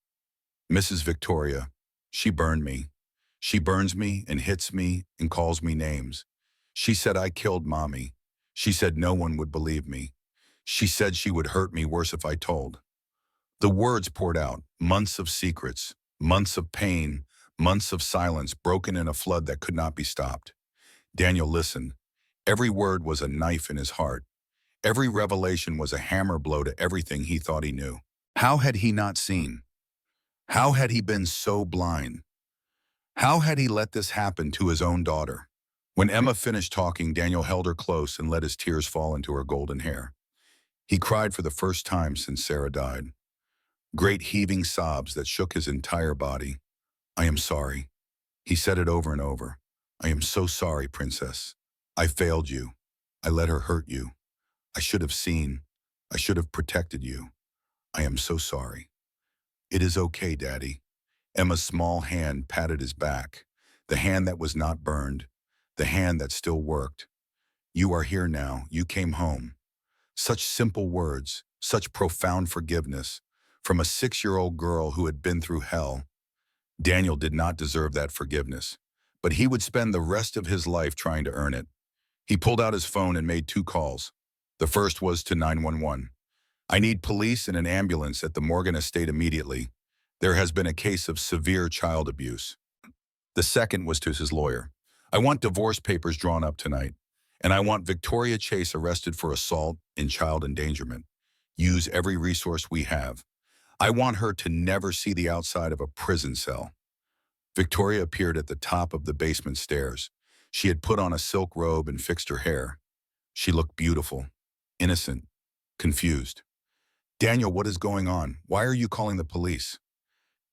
Mrs. Victoria, she burned me. She burns me and hits me and calls me names. She said I killed Mommy. She said no one would believe me. She said she would hurt me worse if I told. The words poured out, months of secrets, months of pain, months of silence broken in a flood that could not be stopped. Daniel listened. Every word was a knife in his heart. Every revelation was a hammer blow to everything he thought he knew. How had he not seen? How had he been so blind? How had he let this happen to his own daughter? When Emma finished talking, Daniel held her close and let his tears fall into her golden hair. He cried for the first time since Sarah died. Great heaving sobs that shook his entire body. I am sorry. He said it over and over. I am so sorry, Princess. I failed you. I let her hurt you. I should have seen. I should have protected you. I am so sorry. It is okay, Daddy. Emma's small hand patted his back, the hand that was not burned, the hand that still worked. You are here now. You came home. Such simple words, such profound forgiveness from a 6-year-old girl who had been through hell. Daniel did not deserve that forgiveness, but he would spend the rest of his life trying to earn it. He pulled out his phone and made 2 calls. The first was to 911. I need police and an ambulance at the Morgan estate immediately. There has been a case of severe child abuse. The second was to his lawyer. I want divorce papers drawn up tonight, and I want Victoria Chase arrested for assault and child endangerment. Use every resource we have. I want her to never see the outside of a prison cell. Victoria appeared at the top of the basement stairs. She had put on a silk robe and fixed her hair. She looked beautiful, innocent, confused. Daniel, what is going on? Why are you calling the police?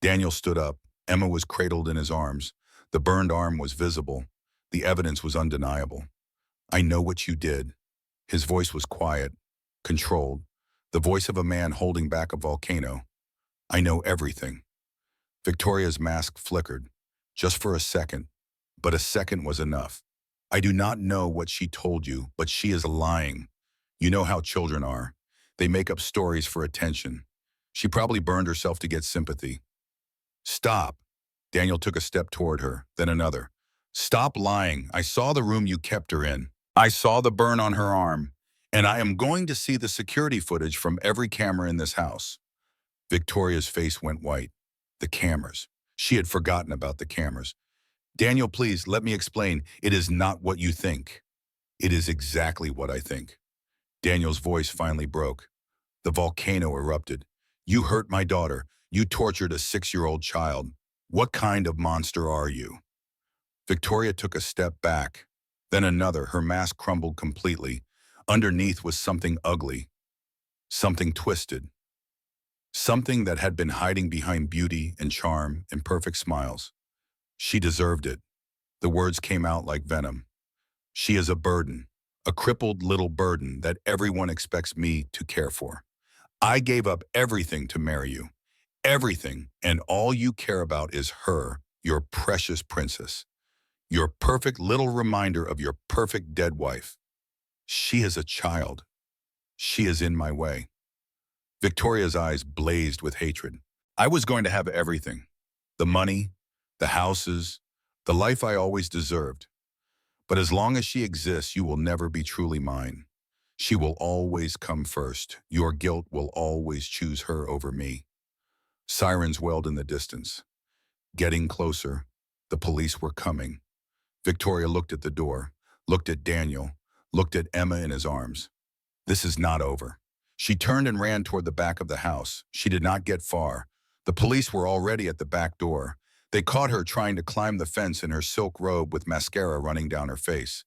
Daniel stood up. Emma was cradled in his arms. The burned arm was visible. The evidence was undeniable. I know what you did. His voice was quiet, controlled, the voice of a man holding back a volcano. I know everything. Victoria's mask flickered, just for a second, but a second was enough. I do not know what she told you, but she is lying. You know how children are. They make up stories for attention. She probably burned herself to get sympathy. Stop. Daniel took a step toward her, then another. Stop lying. I saw the room you kept her in. I saw the burn on her arm, and I am going to see the security footage from every camera in this house. Victoria's face went white. The cameras. She had forgotten about the cameras. Daniel, please, let me explain. It is not what you think. It is exactly what I think. Daniel's voice finally broke. The volcano erupted. You hurt my daughter. You tortured a 6-year-old child. What kind of monster are you? Victoria took a step back, then another. Her mask crumbled completely. Underneath was something ugly, something twisted, something that had been hiding behind beauty and charm and perfect smiles. She deserved it. The words came out like venom. She is a burden, a crippled little burden that everyone expects me to care for. I gave up everything to marry you. Everything, and all you care about is her, your precious princess. Your perfect little reminder of your perfect dead wife. She is a child. She is in my way. Victoria's eyes blazed with hatred. I was going to have everything. The money, the houses, the life I always deserved. But as long as she exists, you will never be truly mine. She will always come first. Your guilt will always choose her over me. Sirens wailed in the distance. Getting closer. The police were coming. Victoria looked at the door, looked at Daniel, looked at Emma in his arms. This is not over. She turned and ran toward the back of the house. She did not get far. The police were already at the back door. They caught her trying to climb the fence in her silk robe with mascara running down her face.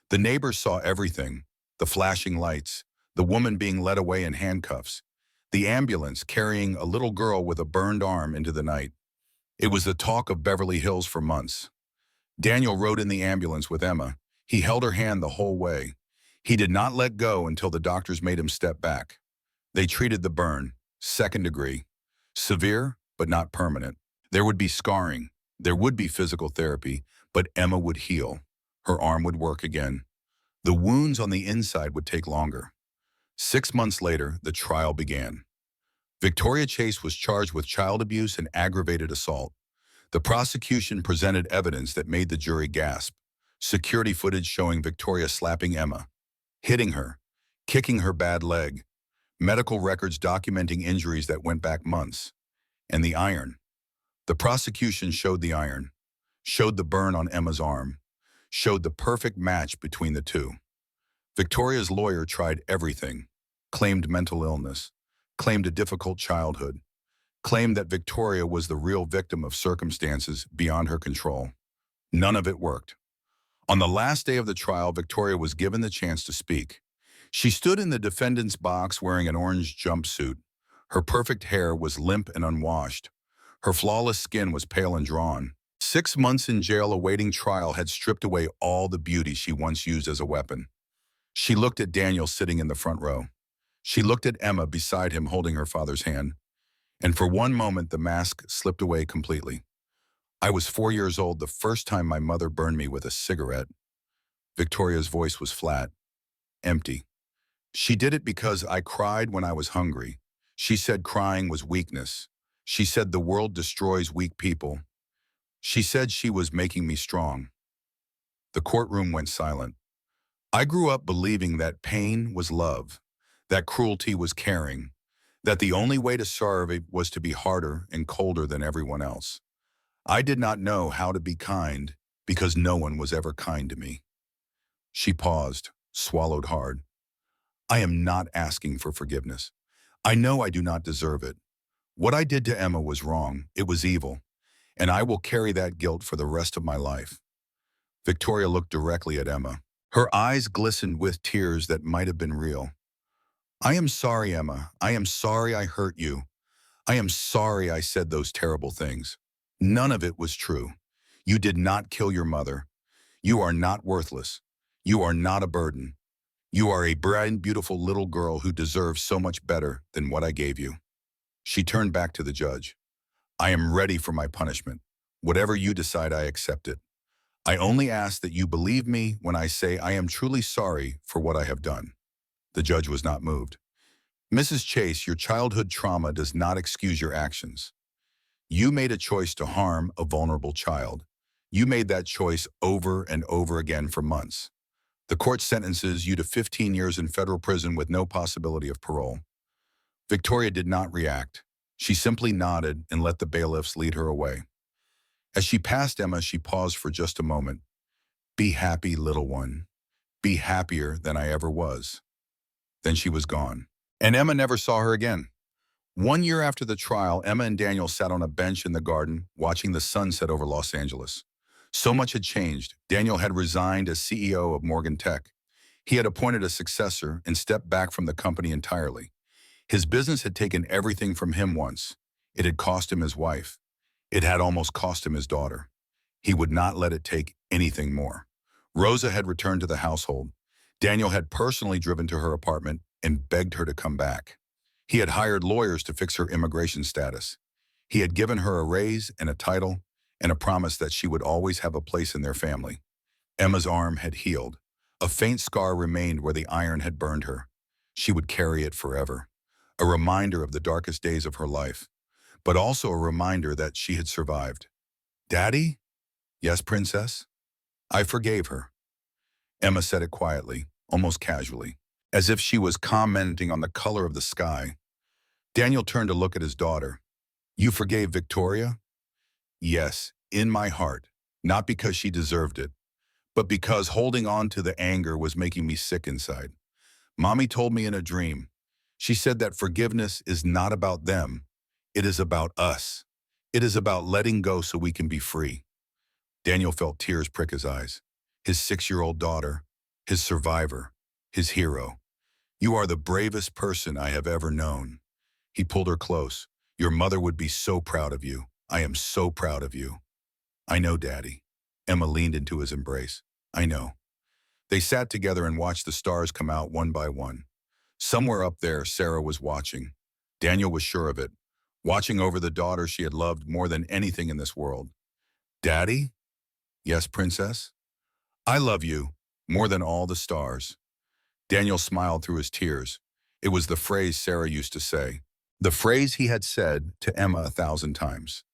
The neighbors saw everything, the flashing lights, the woman being led away in handcuffs. The ambulance carrying a little girl with a burned arm into the night. It was the talk of Beverly Hills for months. Daniel rode in the ambulance with Emma. He held her hand the whole way. He did not let go until the doctors made him step back. They treated the burn, second degree, severe but not permanent. There would be scarring. There would be physical therapy, but Emma would heal. Her arm would work again. The wounds on the inside would take longer. 6 months later, the trial began. Victoria Chase was charged with child abuse and aggravated assault. The prosecution presented evidence that made the jury gasp. Security footage showing Victoria slapping Emma, hitting her, kicking her bad leg. Medical records documenting injuries that went back months. And the iron. The prosecution showed the iron, showed the burn on Emma's arm, showed the perfect match between the two. Victoria's lawyer tried everything, claimed mental illness, claimed a difficult childhood, claimed that Victoria was the real victim of circumstances beyond her control. None of it worked. On the last day of the trial, Victoria was given the chance to speak. She stood in the defendant's box wearing an orange jumpsuit. Her perfect hair was limp and unwashed. Her flawless skin was pale and drawn. 6 months in jail awaiting trial had stripped away all the beauty she once used as a weapon. She looked at Daniel sitting in the front row. She looked at Emma beside him holding her father's hand. And for one moment, the mask slipped away completely. I was 4 years old the first time my mother burned me with a cigarette. Victoria's voice was flat, empty. She did it because I cried when I was hungry. She said crying was weakness. She said the world destroys weak people. She said she was making me strong. The courtroom went silent. I grew up believing that pain was love, that cruelty was caring, that the only way to serve it was to be harder and colder than everyone else. I did not know how to be kind because no one was ever kind to me. She paused, swallowed hard. I am not asking for forgiveness. I know I do not deserve it. What I did to Emma was wrong. It was evil. And I will carry that guilt for the rest of my life. Victoria looked directly at Emma. Her eyes glistened with tears that might have been real. I am sorry, Emma. I am sorry I hurt you. I am sorry I said those terrible things. None of it was true. You did not kill your mother. You are not worthless. You are not a burden. You are a bright, beautiful little girl who deserves so much better than what I gave you. She turned back to the judge. I am ready for my punishment. Whatever you decide, I accept it. I only ask that you believe me when I say I am truly sorry for what I have done. The judge was not moved. Mrs. Chase, your childhood trauma does not excuse your actions. You made a choice to harm a vulnerable child. You made that choice over and over again for months. The court sentences you to 15 years in federal prison with no possibility of parole. Victoria did not react. She simply nodded and let the bailiffs lead her away. As she passed Emma, she paused for just a moment. Be happy, little one. Be happier than I ever was. Then she was gone. And Emma never saw her again. 1 year after the trial, Emma and Daniel sat on a bench in the garden, watching the sunset over Los Angeles. So much had changed. Daniel had resigned as CEO of Morgan Tech. He had appointed a successor and stepped back from the company entirely. His business had taken everything from him once. It had cost him his wife. It had almost cost him his daughter. He would not let it take anything more. Rosa had returned to the household. Daniel had personally driven to her apartment and begged her to come back. He had hired lawyers to fix her immigration status. He had given her a raise and a title and a promise that she would always have a place in their family. Emma's arm had healed. A faint scar remained where the iron had burned her. She would carry it forever. A reminder of the darkest days of her life, but also a reminder that she had survived. Daddy? Yes, princess? I forgave her. Emma said it quietly, almost casually, as if she was commenting on the color of the sky. Daniel turned to look at his daughter. You forgave Victoria? Yes, in my heart, not because she deserved it, but because holding on to the anger was making me sick inside. Mommy told me in a dream. She said that forgiveness is not about them. It is about us. It is about letting go so we can be free. Daniel felt tears prick his eyes. His 6-year-old daughter, his survivor, his hero. You are the bravest person I have ever known. He pulled her close. Your mother would be so proud of you. I am so proud of you. I know, Daddy. Emma leaned into his embrace. I know. They sat together and watched the stars come out one by one. Somewhere up there, Sarah was watching. Daniel was sure of it, watching over the daughter she had loved more than anything in this world. Daddy? Yes, Princess? I love you, more than all the stars. Daniel smiled through his tears. It was the phrase Sarah used to say, the phrase he had said to Emma 1,000 times.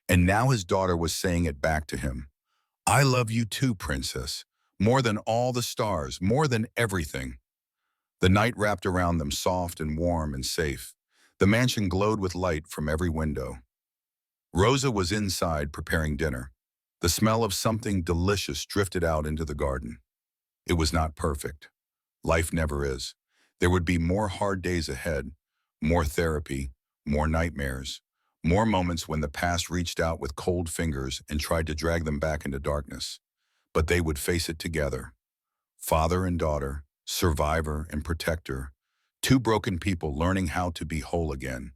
And now his daughter was saying it back to him. I love you too, Princess, more than all the stars, more than everything. The night wrapped around them soft and warm and safe. The mansion glowed with light from every window. Rosa was inside preparing dinner. The smell of something delicious drifted out into the garden. It was not perfect. Life never is. There would be more hard days ahead, more therapy, more nightmares, more moments when the past reached out with cold fingers and tried to drag them back into darkness. But they would face it together. Father and daughter, survivor and protector, two broken people learning how to be whole again.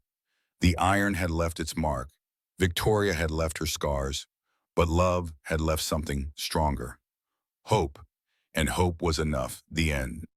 The iron had left its mark. Victoria had left her scars, but love had left something stronger. Hope, and hope was enough. The end.